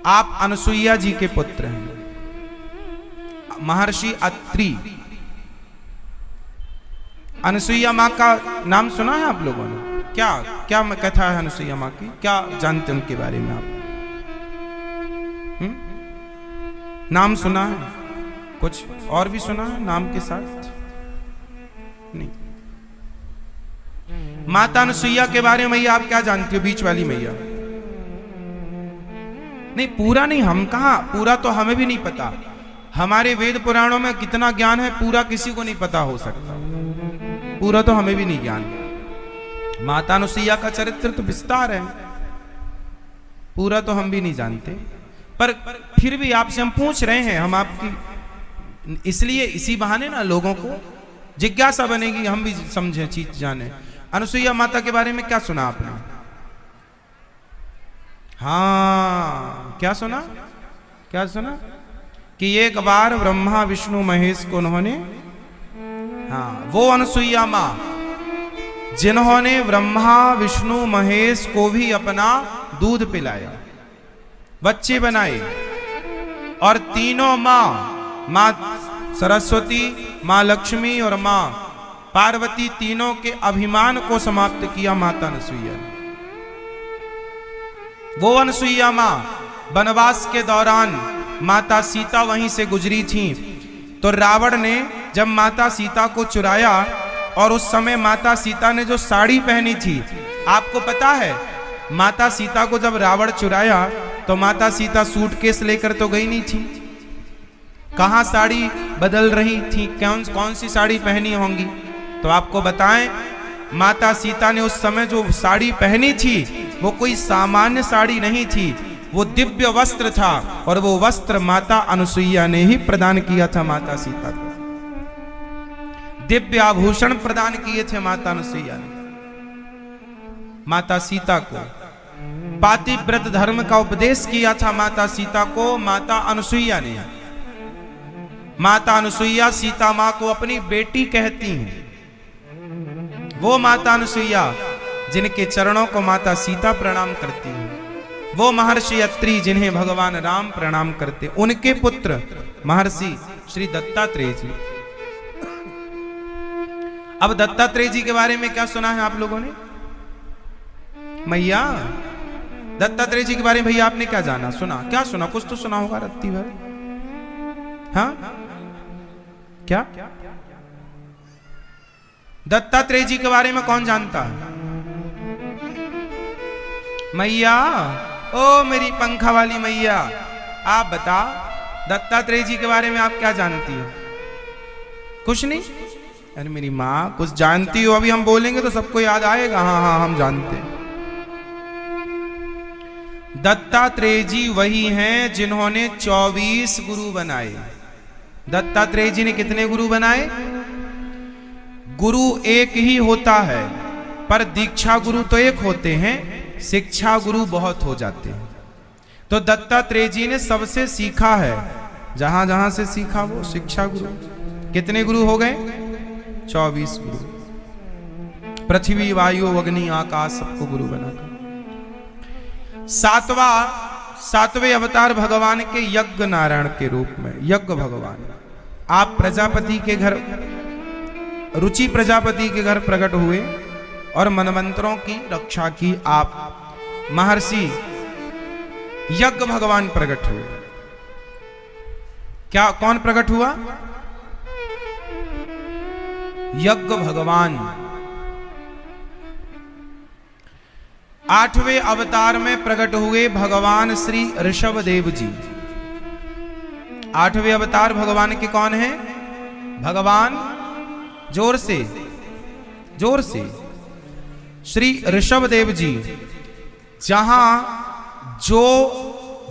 आप अनसुईया जी के पुत्र हैं, महर्षि अत्रि। अनसुईया माँ का नाम सुना है आप लोगों ने? क्या क्या कथा है अनसुईया माँ की? क्या जानते हैं उनके बारे में आप? नाम सुना है? कुछ और भी सुना है नाम के साथ? नहीं। माता अनसुईया के बारे में मैया आप क्या जानती हो? बीच वाली मैया। नहीं, पूरा नहीं, हम कहां पूरा, तो हमें भी नहीं पता। हमारे वेद पुराणों में कितना ज्ञान है, पूरा किसी को नहीं पता हो सकता, पूरा तो हमें भी नहीं ज्ञान। माता अनसुईया का चरित्र तो विस्तार है, पूरा तो हम भी नहीं जानते, पर फिर भी आपसे हम पूछ रहे हैं, हम आपकी इसलिए इसी बहाने ना लोगों को जिज्ञासा बनेगी, हम भी समझें, चीज जाने। अनसुईया माता के बारे में क्या सुना आपने? हाँ, क्या सुना? क्या सुना? कि एक बार ब्रह्मा विष्णु महेश को उन्होंने, हाँ, वो अनसुईया मां जिन्होंने ब्रह्मा विष्णु महेश को भी अपना दूध पिलाया, बच्चे बनाए, और तीनों मां सरस्वती, मां लक्ष्मी और मां पार्वती, तीनों के अभिमान को समाप्त किया माता अनसुईया ने। वो अनसुईया मां वनवास के दौरान माता सीता वहीं से गुजरी थी, तो रावण ने जब माता सीता को चुराया, और उस समय माता सीता ने जो साड़ी पहनी थी, आपको पता है माता सीता को जब रावण चुराया तो माता सीता सूटकेस लेकर तो गई नहीं थी, कहां साड़ी बदल रही थी, कौन सी साड़ी पहनी होंगी? तो आपको बताएं, माता सीता ने उस समय जो साड़ी पहनी थी वो कोई सामान्य साड़ी नहीं थी, वो दिव्य वस्त्र था, और वो वस्त्र माता अनसुईया ने ही प्रदान किया था माता सीता को। दिव्य आभूषण प्रदान किए थे माता अनसुईया ने माता सीता को। पातिव्रत धर्म का उपदेश किया था माता सीता को माता अनसुईया ने। माता अनसुईया सीता मां को अपनी बेटी कहती हैं। वो माता अनसुईया जिनके चरणों को माता सीता प्रणाम करती हैं, वो महर्षि अत्रि जिन्हें भगवान राम प्रणाम करते, उनके पुत्र महर्षि श्री दत्तात्रेय जी। अब दत्तात्रेय जी के बारे में क्या सुना है आप लोगों ने? मैया, दत्तात्रेय जी के बारे में भैया आपने क्या जाना, सुना? क्या सुना? कुछ तो सुना होगा रत्ती भर। हाँ, क्या दत्तात्रेय जी के बारे में कौन जानता है? मैया, ओ मेरी पंखा वाली मैया, आप बता, दत्तात्रेय जी के बारे में आप क्या जानती हो? कुछ नहीं? अरे मेरी माँ, कुछ जानती हो? अभी हम बोलेंगे तो सबको याद आएगा। हाँ हाँ, हम जानते हैं। दत्तात्रेय जी वही हैं जिन्होंने 24 गुरु बनाए। दत्तात्रेय जी ने कितने गुरु बनाए? गुरु एक ही होता है, पर दीक्षा गुरु तो एक होते हैं, शिक्षा गुरु बहुत हो जाते हैं। तो दत्तात्रेय जी ने सबसे सीखा है, जहां जहां से सीखा वो शिक्षा गुरु। कितने गुरु हो गए? 24 गुरु। पृथ्वी वायु अग्नि आकाश सबको गुरु बनाकर। सातवें अवतार भगवान के यज्ञ नारायण के रूप में, यज्ञ भगवान। आप प्रजापति के घर, रुचि प्रजापति के घर प्रकट हुए और मनवंतरों की रक्षा की। आप महर्षि यज्ञ भगवान प्रकट हुए। क्या, कौन प्रकट हुआ? यज्ञ भगवान। 8वें अवतार में प्रकट हुए भगवान श्री ऋषभ देव जी। 8वें अवतार भगवान के कौन है? भगवान, जोर से श्री ऋषभ देव जी। जहां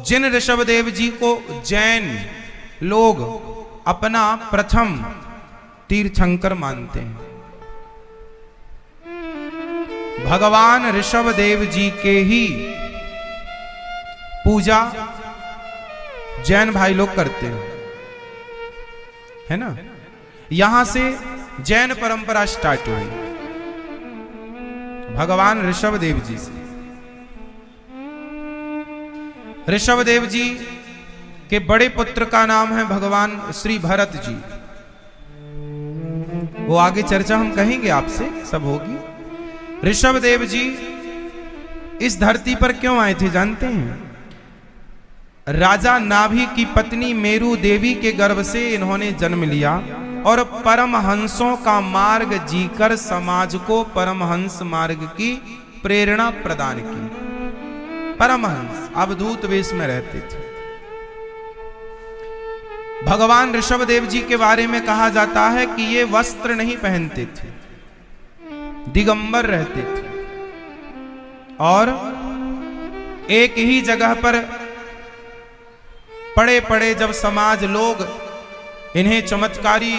जिन ऋषभ देव जी को जैन लोग अपना प्रथम तीर्थंकर मानते हैं, भगवान ऋषभ देव जी के ही पूजा जैन भाई लोग करते हैं, है ना। यहां से जैन परंपरा स्टार्ट हुई भगवान ऋषभ देव जी से। ऋषभ देव जी के बड़े पुत्र का नाम है भगवान श्री भरत जी। वो आगे चर्चा हम कहेंगे आपसे, सब होगी। ऋषभ देव जी इस धरती पर क्यों आए थे जानते हैं? राजा नाभि की पत्नी मेरु देवी के गर्भ से इन्होंने जन्म लिया और परमहंसों का मार्ग जीकर समाज को परमहंस मार्ग की प्रेरणा प्रदान की। परमहंस अवधूत वेश में रहते थे। भगवान ऋषभ देव जी के बारे में कहा जाता है कि ये वस्त्र नहीं पहनते थे, दिगंबर रहते थे और एक ही जगह पर पड़े पड़े जब समाज लोग इन्हें चमत्कारी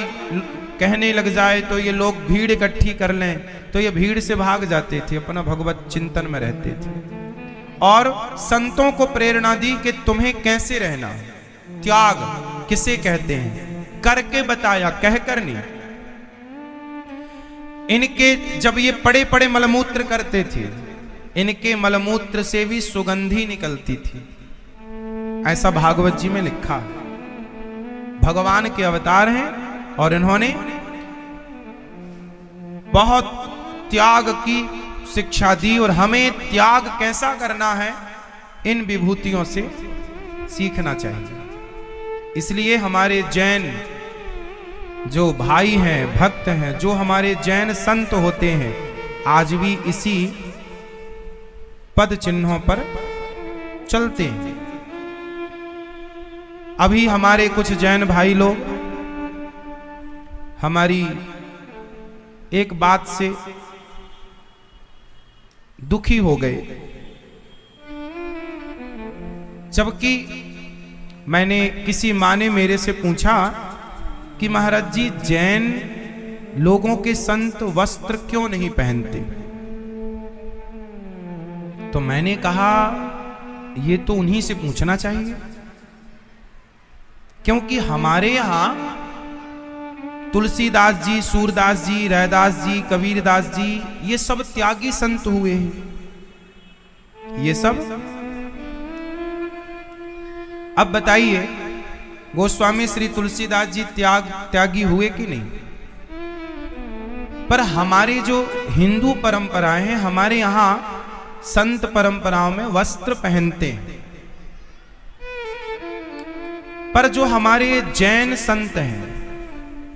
कहने लग जाए तो ये लोग भीड़ इकट्ठी कर लें तो ये भीड़ से भाग जाते थे, अपना भगवत चिंतन में रहते थे और संतों को प्रेरणा दी कि तुम्हें कैसे रहना है। त्याग किसे कहते हैं? करके बताया, कहकर नहीं। इनके जब ये पड़े पड़े मलमूत्र करते थे, इनके मलमूत्र से भी सुगंधी निकलती थी, ऐसा भागवत जी में लिखा है। भगवान के अवतार हैं और इन्होंने बहुत त्याग की शिक्षा दी और हमें त्याग कैसा करना है इन विभूतियों से सीखना चाहिए। इसलिए हमारे जैन जो भाई हैं, भक्त हैं, जो हमारे जैन संत होते हैं, आज भी इसी पद चिन्हों पर चलते हैं। अभी हमारे कुछ जैन भाई लोग हमारी एक बात से दुखी हो गए, जबकि मैंने किसी माँ ने मेरे से पूछा कि महाराज जी जैन लोगों के संत वस्त्र क्यों नहीं पहनते? तो मैंने कहा ये तो उन्हीं से पूछना चाहिए, क्योंकि हमारे यहां तुलसीदास जी, सूरदास जी, रैदास जी, कबीरदास जी, ये सब त्यागी संत हुए हैं। ये सब अब बताइए गोस्वामी श्री तुलसीदास जी त्यागी हुए कि नहीं? पर हमारी जो हिंदू परंपराएं हैं, हमारे यहां संत परंपराओं में वस्त्र पहनते हैं, पर जो हमारे जैन संत हैं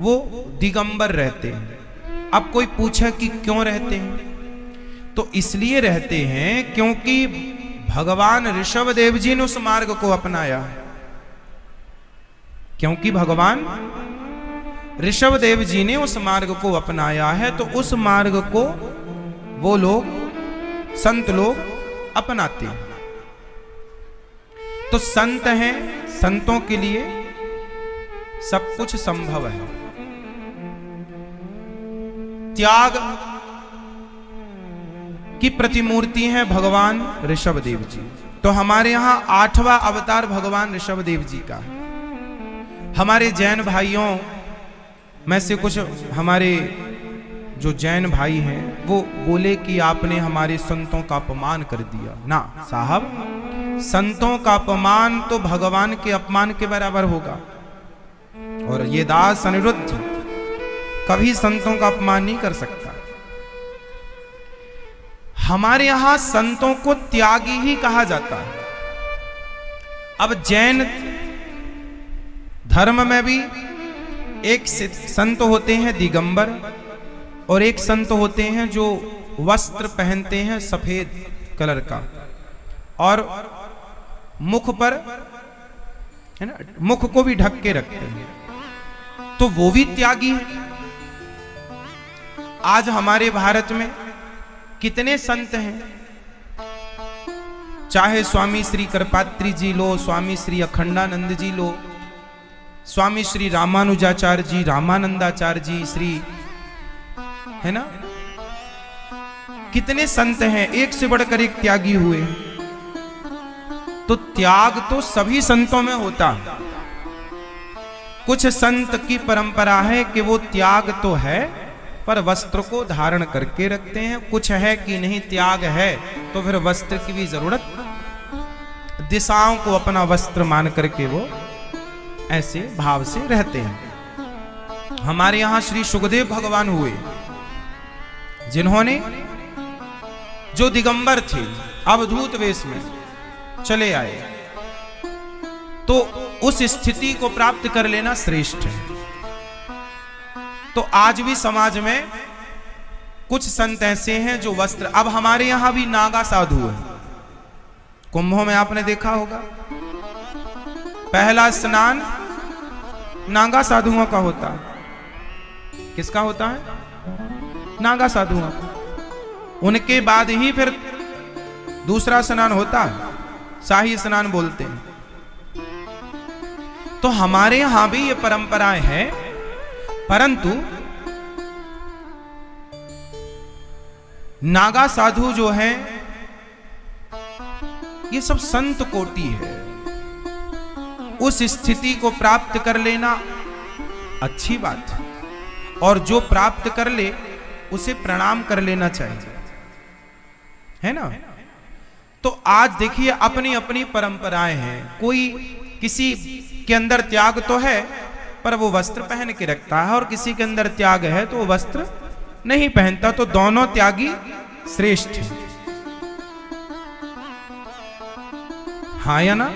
वो दिगंबर रहते हैं। अब कोई पूछे कि क्यों रहते हैं, तो इसलिए रहते हैं क्योंकि भगवान ऋषभ देव जी ने उस मार्ग को अपनाया। क्योंकि भगवान ऋषभ देव जी ने उस मार्ग को अपनाया है, तो उस मार्ग को वो लोग संत लोग अपनाते हैं। तो संत हैं, संतों के लिए सब कुछ संभव है। त्याग की प्रतिमूर्ति है भगवान ऋषभ देव जी। तो हमारे यहां 8वां अवतार भगवान ऋषभ देव जी का है। हमारे जैन भाइयों में से कुछ हमारे जो जैन भाई हैं वो बोले कि आपने हमारे संतों का अपमान कर दिया। ना साहब, संतों का अपमान तो भगवान के अपमान के बराबर होगा, और ये दास अनिरुद्ध कभी संतों का अपमान नहीं कर सकता। हमारे यहां संतों को त्यागी ही कहा जाता है। अब जैन धर्म में भी एक संत होते हैं दिगंबर, और एक संत होते हैं जो वस्त्र पहनते हैं सफेद, कलर का, और मुख पर है ना, मुख को भी ढक के रखते हैं, तो वो भी त्यागी है। आज हमारे भारत में कितने संत हैं, चाहे स्वामी श्री कृपात्री जी लो, स्वामी श्री अखंडानंद जी लो, स्वामी श्री रामानुजाचार्य जी, रामानंदाचार्य जी, श्री है ना, कितने संत हैं, एक से बढ़कर एक त्यागी हुए। तो त्याग तो सभी संतों में होता। कुछ संत की परंपरा है कि वो त्याग तो है पर वस्त्र को धारण करके रखते हैं, कुछ है कि नहीं त्याग है तो फिर वस्त्र की भी जरूरत, दिशाओं को अपना वस्त्र मान करके वो ऐसे भाव से रहते हैं। हमारे यहां श्री सुखदेव भगवान हुए, जिन्होंने जो दिगंबर थे अवधूत वेश में चले आए, तो उस स्थिति को प्राप्त कर लेना श्रेष्ठ है। तो आज भी समाज में कुछ संत ऐसे हैं जो वस्त्र, अब हमारे यहां भी नागा साधु है, कुंभों में आपने देखा होगा पहला स्नान नागा साधुओं का होता है। किसका होता है? नागा साधुओं का। उनके बाद ही फिर दूसरा स्नान होता है, शाही स्नान बोलते हैं। तो हमारे यहां भी ये परंपराएं हैं, परंतु नागा साधु जो हैं ये सब संत कोटि है। उस स्थिति को प्राप्त कर लेना अच्छी बात है, और जो प्राप्त कर ले उसे प्रणाम कर लेना चाहिए, है ना। तो आज देखिए अपनी अपनी परंपराएं हैं, कोई किसी के अंदर त्याग तो है पर वो वस्त्र पहन के रखता है, और किसी के अंदर त्याग है तो वो वस्त्र नहीं पहनता, तो दोनों त्यागी श्रेष्ठ है। हाँ या ना?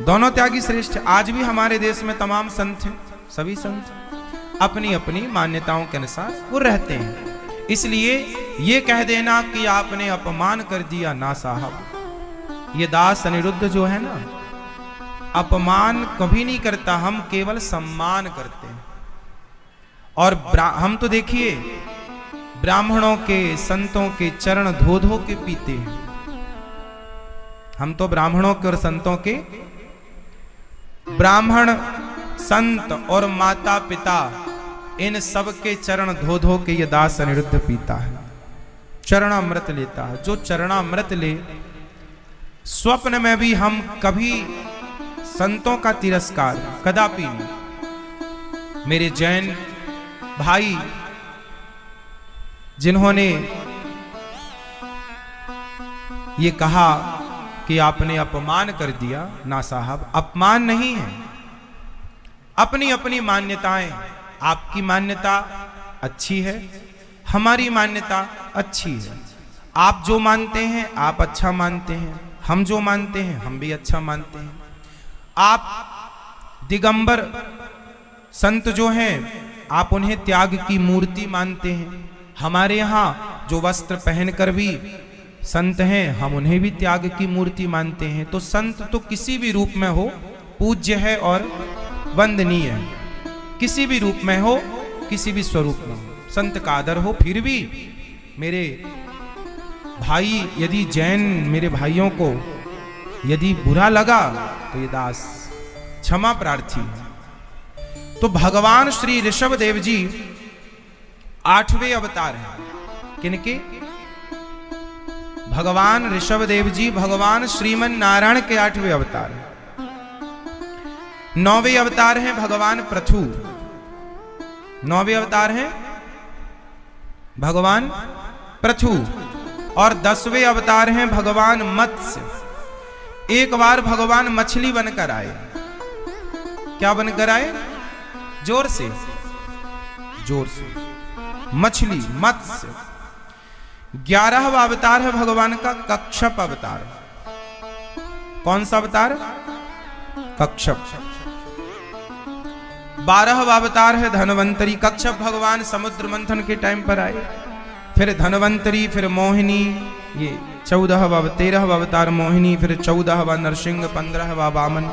दोनों त्यागी श्रेष्ठ। आज भी हमारे देश में तमाम संत हैं, सभी संत अपनी अपनी मान्यताओं के अनुसार वो रहते हैं। इसलिए ये कह देना कि आपने अपमान कर दिया, ना साहब, ये दास अनिरुद्ध जो है ना, अपमान कभी नहीं करता, हम केवल सम्मान करते हैं। और हम तो देखिए ब्राह्मणों के, संतों के चरण धो धो के पीते हैं। हम तो ब्राह्मणों के और संतों के, ब्राह्मण, संत और माता पिता, इन सब के चरण धो धो के ये दास अनिरुद्ध पीता है, चरणामृत लेता है। जो चरणामृत ले, स्वप्न में भी हम कभी संतों का तिरस्कार कदापि नहीं। मेरे जैन भाई जिन्होंने ये कहा कि आपने अपमान कर दिया, ना साहब, अपमान नहीं है, अपनी अपनी मान्यताएं। आपकी मान्यता अच्छी है, हमारी मान्यता अच्छी है। आप जो मानते हैं आप अच्छा मानते हैं, हम जो मानते हैं हम भी अच्छा मानते हैं। आप दिगंबर संत जो हैं आप उन्हें त्याग की मूर्ति मानते हैं। हमारे यहाँ जो वस्त्र पहनकर भी संत हैं हम उन्हें भी त्याग की मूर्ति मानते हैं। तो संत तो किसी भी रूप में हो पूज्य है और वंदनीय है, किसी भी रूप में हो, किसी भी स्वरूप में हो, संत का आदर हो। फिर भी मेरे भाई, यदि जैन मेरे भाइयों को यदि बुरा लगा तो ये दास क्षमा प्रार्थी है। तो भगवान श्री ऋषभ देव जी 8वें अवतार हैं। किनके? भगवान ऋषभ देव जी भगवान श्रीमन नारायण के 8वें अवतार हैं। 9वें अवतार हैं भगवान पृथु, 9वें अवतार हैं भगवान पृथु, और 10वें अवतार हैं भगवान मत्स्य। एक बार भगवान मछली बनकर आए। क्या बनकर आए? जोर से, जोर से, मछली, मत्स्य। 11वां अवतार है भगवान का कच्छप अवतार। कौन सा अवतार? कच्छप। 12वां अवतार है धनवंतरी। कच्छप भगवान समुद्र मंथन के टाइम पर आए, फिर धनवंतरी, फिर मोहिनी, ये 14वां 13वां अवतार मोहिनी, फिर 14वां नरसिंह, 15वां वामन,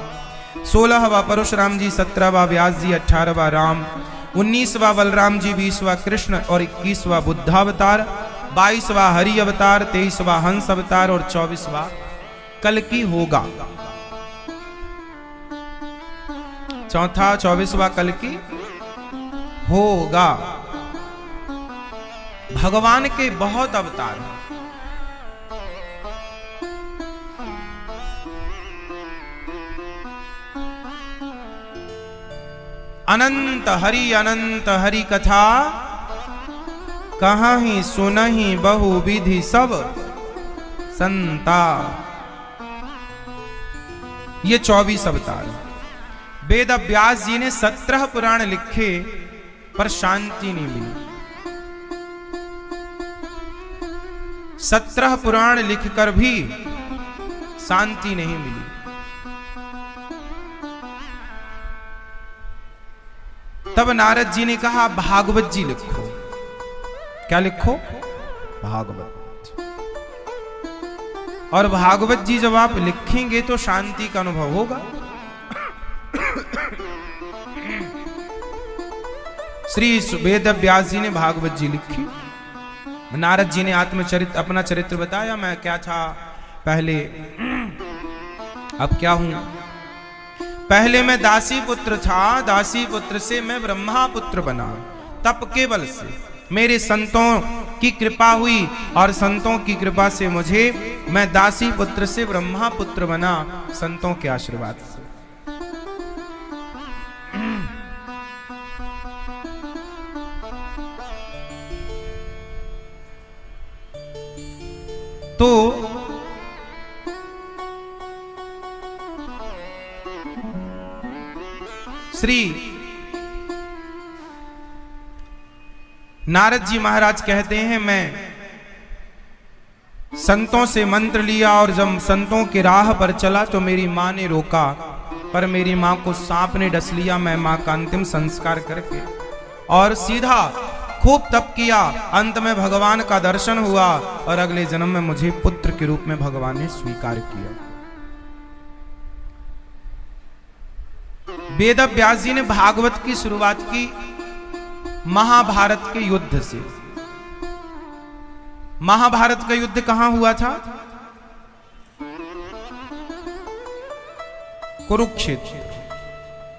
16वां परशुराम जी, 17वां व्यास जी, 18वां राम, 19वां बलराम जी, 20वां कृष्ण और 21वां बुद्धावतार, 22वां हरि अवतार, 23वां हंस अवतार और 24वां कल्कि होगा। चौथा 24वां कल्कि होगा। भगवान के बहुत अवतार हैं। अनंत हरि कथा, कहाँ ही सुनहि बहु विधि सब संता। ये 24 अवतार। वेद व्यास जी ने 17 पुराण लिखे पर शांति नहीं मिली। 17 पुराण लिखकर भी शांति नहीं मिली। तब नारद जी ने कहा भागवत जी लिखो। क्या लिखो? भागवत। और भागवत जी जब आप लिखेंगे तो शांति का अनुभव होगा। श्री वेद व्यास जी ने भागवत जी लिखी। नारद जी ने आत्मचरित्र, अपना चरित्र बताया, मैं क्या था पहले, अब क्या हूं। पहले मैं दासी पुत्र था, दासी पुत्र से मैं ब्रह्मा पुत्र बना। तप के बल से मेरे संतों की कृपा हुई और संतों की कृपा से मुझे, मैं दासी पुत्र से ब्रह्मा पुत्र बना, संतों के आशीर्वाद से। तो श्री नारद जी महाराज कहते हैं, मैं संतों से मंत्र लिया और जब संतों के राह पर चला तो मेरी मां ने रोका, पर मेरी मां को सांप ने डस लिया। मैं मां का अंतिम संस्कार करके और सीधा खूब तप किया। अंत में भगवान का दर्शन हुआ और अगले जन्म में मुझे पुत्र के रूप में भगवान ने स्वीकार किया। वेद व्यास जी ने भागवत की शुरुआत की महाभारत के युद्ध से। महाभारत का युद्ध कहां हुआ था? कुरुक्षेत्र।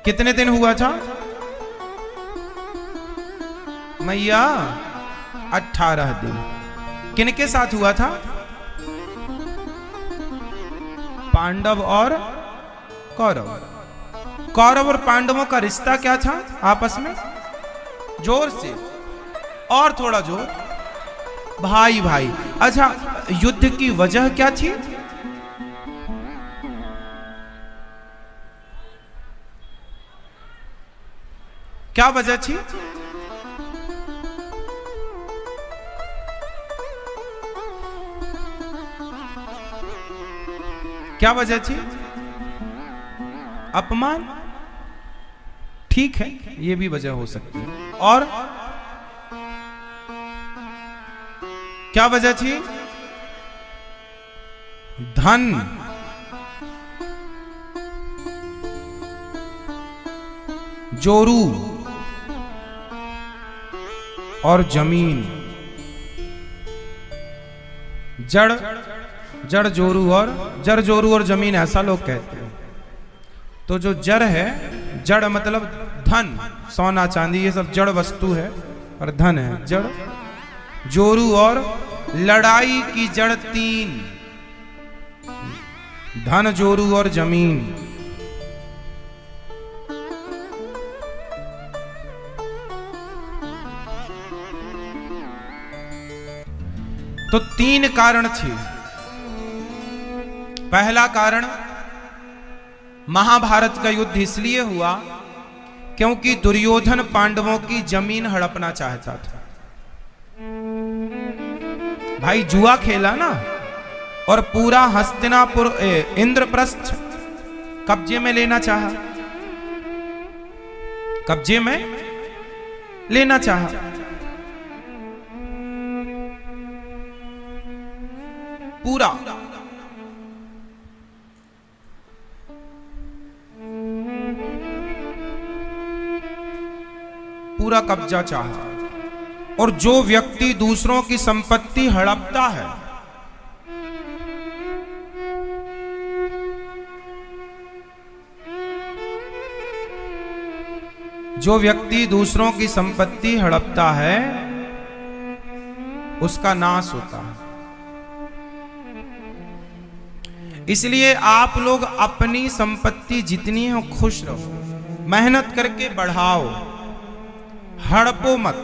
कितने दिन हुआ था? मैया 18 दिन। किनके साथ हुआ था? पांडव और कौरव। कौरव और पांडवों का रिश्ता क्या था आपस में? जोर से और थोड़ा जोर, भाई भाई। अच्छा, युद्ध की वजह क्या थी? क्या वजह थी? क्या वजह थी? अपमान। ठीक है, ये भी वजह हो सकती है। और क्या वजह थी? धन। जोरू और जमीन। जड़ जोरू और जड़ जोरू और जमीन, ऐसा लोग कहते हैं। तो जो जड़ है, जड़ मतलब धन, सोना चांदी ये सब जड़ वस्तु है, और धन है जड़। जोरू और लड़ाई की जड़ 3, धन, जोरू और जमीन। तो 3 कारण थे। पहला कारण, महाभारत का युद्ध इसलिए हुआ क्योंकि दुर्योधन पांडवों की जमीन हड़पना चाहता था। भाई जुआ खेला ना, और पूरा हस्तिनापुर इंद्रप्रस्थ कब्जे में लेना चाहा, कब्जे में लेना चाहा। पूरा। पूरा कब्जा चाहा। और जो व्यक्ति दूसरों की संपत्ति हड़पता है, जो व्यक्ति दूसरों की संपत्ति हड़पता है, उसका नाश होता है। इसलिए आप लोग अपनी संपत्ति जितनी हो खुश रहो, मेहनत करके बढ़ाओ, हड़पो मत।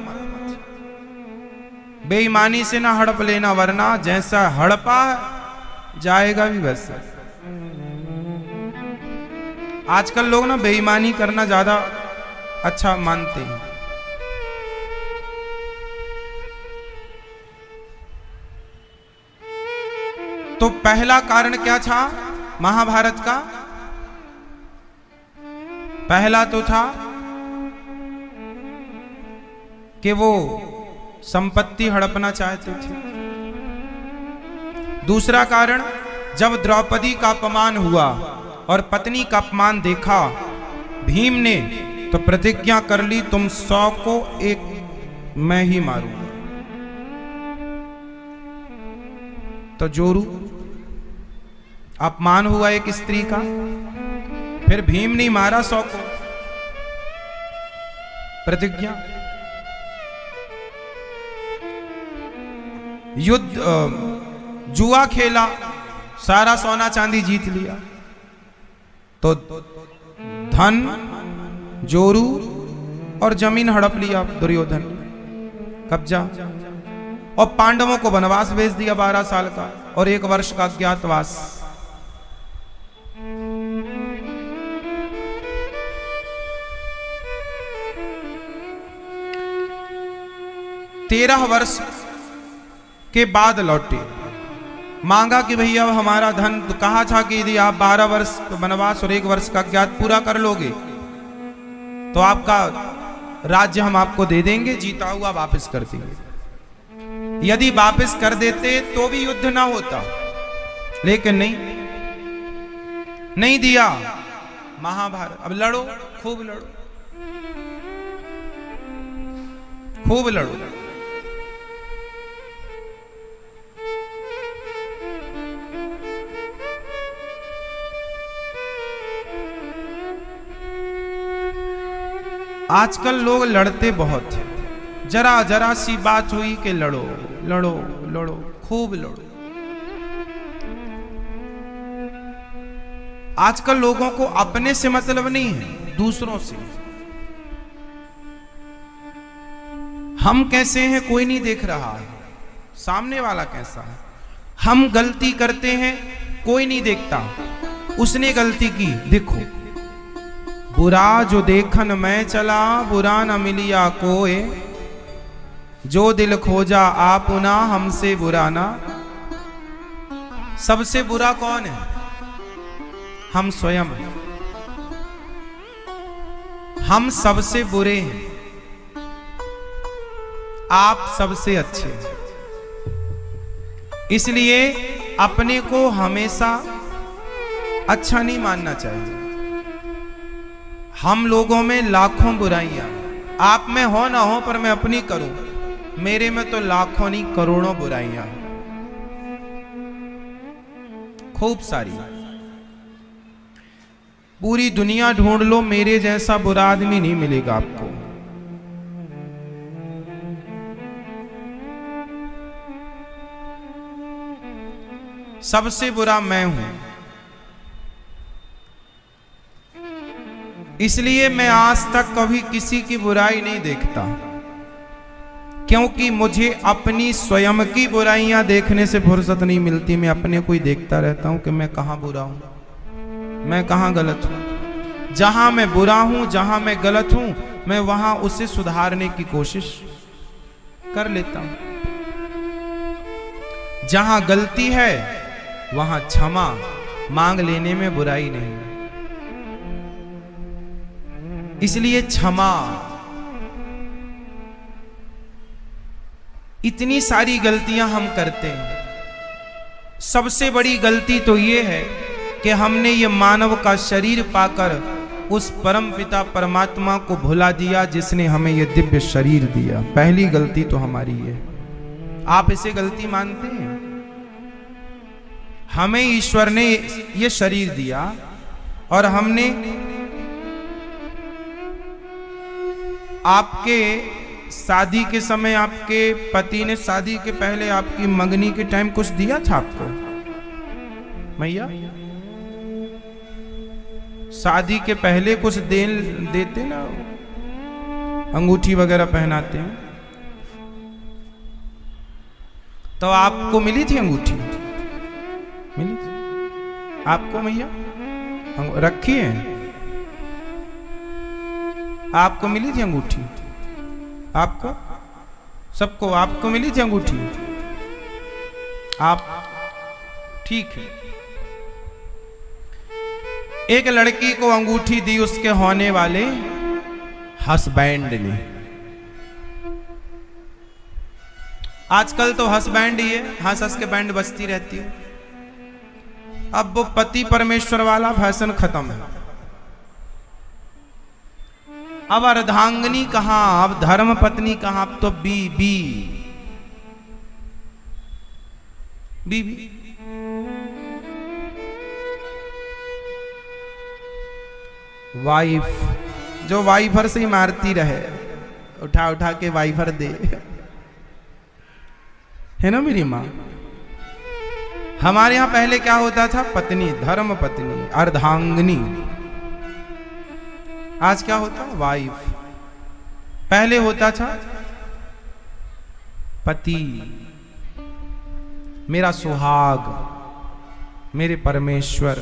बेईमानी से ना हड़प लेना, वरना जैसा हड़पा जाएगा भी वैसा। आजकल लोग ना बेईमानी करना ज्यादा अच्छा मानते हैं। तो पहला कारण क्या था महाभारत का? पहला तो था कि वो संपत्ति हड़पना चाहते थे। दूसरा कारण, जब द्रौपदी का अपमान हुआ और पत्नी का अपमान देखा भीम ने, तो प्रतिज्ञा कर ली तुम 100 को एक मैं ही मारूंगा। तो जोरू अपमान हुआ एक स्त्री का, फिर भीम ने मारा 100 को, प्रतिज्ञा। युद्ध जुआ खेला, सारा सोना चांदी जीत लिया, तो धन, जोरू और जमीन हड़प लिया दुर्योधन ने, कब्जा। और पांडवों को वनवास भेज दिया 12 साल का और 1 वर्ष का अज्ञातवास। तेरह वर्ष के बाद लौटे, मांगा कि भैया अब हमारा धन, तो कहा था कि यदि आप 12 वर्ष वनवास और 1 वर्ष का अज्ञात पूरा कर लोगे तो आपका राज्य हम आपको दे देंगे, जीता हुआ वापस कर देंगे। यदि वापस कर देते तो भी युद्ध ना होता, लेकिन नहीं दिया। महाभारत, अब लड़ो, खूब लड़ो, खूब लड़ो। आजकल लोग लड़ते बहुत हैं, जरा जरा सी बात हुई कि लड़ो लड़ो लड़ो, खूब लड़ो। आजकल लोगों को अपने से मतलब नहीं है, दूसरों से। हम कैसे हैं कोई नहीं देख रहा है, सामने वाला कैसा है। हम गलती करते हैं कोई नहीं देखता, उसने गलती की देखो। बुरा जो देखन मैं चला, बुरा न मिलिया कोय, जो दिल खोजा आपुना हमसे बुरा ना। सबसे बुरा कौन है? हम स्वयं। हम सबसे बुरे हैं, आप सबसे अच्छे हैं। इसलिए अपने को हमेशा अच्छा नहीं मानना चाहिए। हम लोगों में लाखों बुराइयां, आप में हो ना हो, पर मैं अपनी करूं, मेरे में तो लाखों नहीं करोड़ों बुराइयां, खूब सारी। पूरी दुनिया ढूंढ लो, मेरे जैसा बुरा आदमी नहीं मिलेगा आपको। सबसे बुरा मैं हूं। इसलिए मैं आज तक कभी किसी की बुराई नहीं देखता, क्योंकि मुझे अपनी स्वयं की बुराइयां देखने से फुर्सत नहीं मिलती। मैं अपने को ही देखता रहता हूं कि मैं कहां बुरा हूं, मैं कहां गलत हूं। जहां मैं बुरा हूं, जहां मैं गलत हूं, मैं वहां उसे सुधारने की कोशिश कर लेता हूं। जहां गलती है वहां क्षमा मांग लेने में बुराई नहीं है। इसलिए क्षमा। इतनी सारी गलतियां हम करते हैं, सबसे बड़ी गलती तो ये है कि हमने ये मानव का शरीर पाकर उस परम पिता परमात्मा को भुला दिया जिसने हमें ये दिव्य शरीर दिया। पहली गलती तो हमारी है। आप इसे गलती मानते हैं? हमें ईश्वर ने ये शरीर दिया और हमने आपके शादी के समय, आपके पति ने शादी के पहले आपकी मंगनी के टाइम कुछ दिया था आपको? मैया शादी के पहले कुछ देते ना, अंगूठी वगैरह पहनाते हैं, तो आपको मिली थी अंगूठी? मिली थी आपको मैया? रखी है आपको? मिली थी अंगूठी आपको? सबको आपको मिली थी अंगूठी? आप ठीक है। एक लड़की को अंगूठी दी उसके होने वाले हस्बैंड ने। आजकल तो हस्बैंड ही है, हंस हंस के बैंड बजती रहती है। अब वो पति परमेश्वर वाला फैशन खत्म है। अब अर्धांगिनी कहां, अब धर्म पत्नी कहां, अब तो बीबी बीबी। वाइफ, जो वाइफर से ही मारती रहे, उठा उठा के वाइफर दे, है ना मेरी माँ? हमारे यहां पहले क्या होता था? पत्नी, धर्म पत्नी, अर्धांगिनी। आज क्या होता? वाइफ। पहले होता था पति, मेरा सुहाग, मेरे परमेश्वर,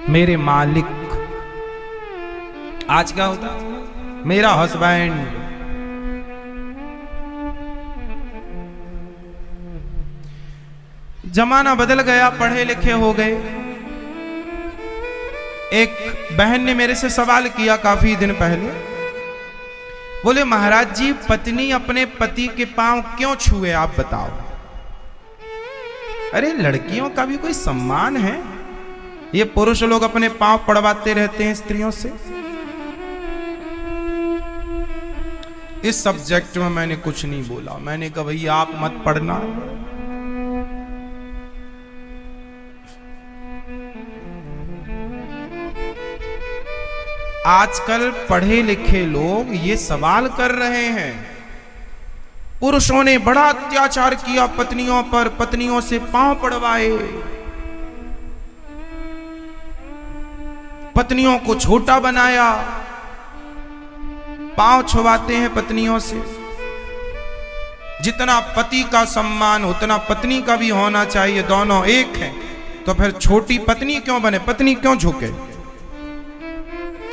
मेरे मालिक। आज क्या होता? मेरा हस्बैंड। जमाना बदल गया, पढ़े लिखे हो गए। एक बहन ने मेरे से सवाल किया काफी दिन पहले, बोले महाराज जी पत्नी अपने पति के पांव क्यों छुए, आप बताओ। अरे लड़कियों का भी कोई सम्मान है? ये पुरुष लोग अपने पांव पड़वाते रहते हैं स्त्रियों से। इस सब्जेक्ट में मैंने कुछ नहीं बोला। मैंने कहा भैया आप मत पढ़ना। आजकल पढ़े लिखे लोग ये सवाल कर रहे हैं, पुरुषों ने बड़ा अत्याचार किया पत्नियों पर, पत्नियों से पांव पड़वाए, पत्नियों को छोटा बनाया, पांव छुवाते हैं पत्नियों से। जितना पति का सम्मान उतना पत्नी का भी होना चाहिए, दोनों एक हैं। तो फिर छोटी पत्नी क्यों बने, पत्नी क्यों झुके?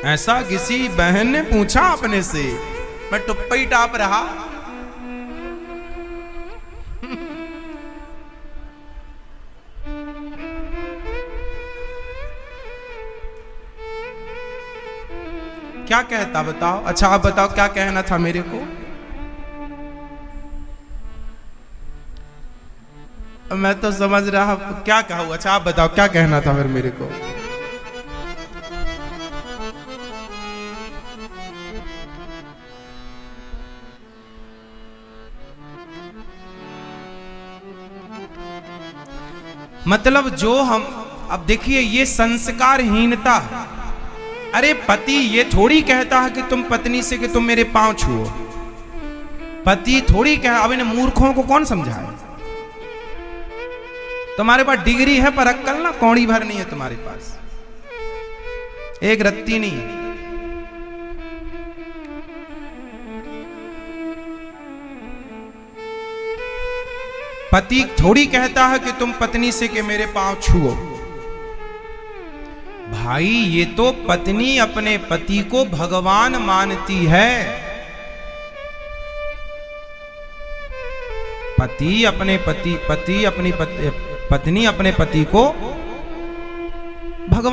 ऐसा किसी बहन ने पूछा अपने से, मैं टुप्पा ही टाप रहा। क्या कहता बताओ? अच्छा आप बताओ क्या कहना था मेरे को? मैं तो समझ रहा क्या कहूं। अच्छा आप बताओ क्या कहना था फिर मेरे को? मतलब जो हम, अब देखिए ये संस्कारहीनता है। अरे पति ये थोड़ी कहता है कि तुम पत्नी से कि तुम मेरे पांव छुओ। पति थोड़ी कह, अब इन मूर्खों को कौन समझाए? तुम्हारे पास डिग्री है पर अक्कल ना कौड़ी भर नहीं है तुम्हारे पास, एक रत्ती नहीं। पति थोड़ी कहता है कि तुम पत्नी से कि मेरे पांव छुओ। भाई ये तो पत्नी अपने पति को भगवान मानती है। पति अपने पति, पति अपनी पत्नी अपने पति को भगवान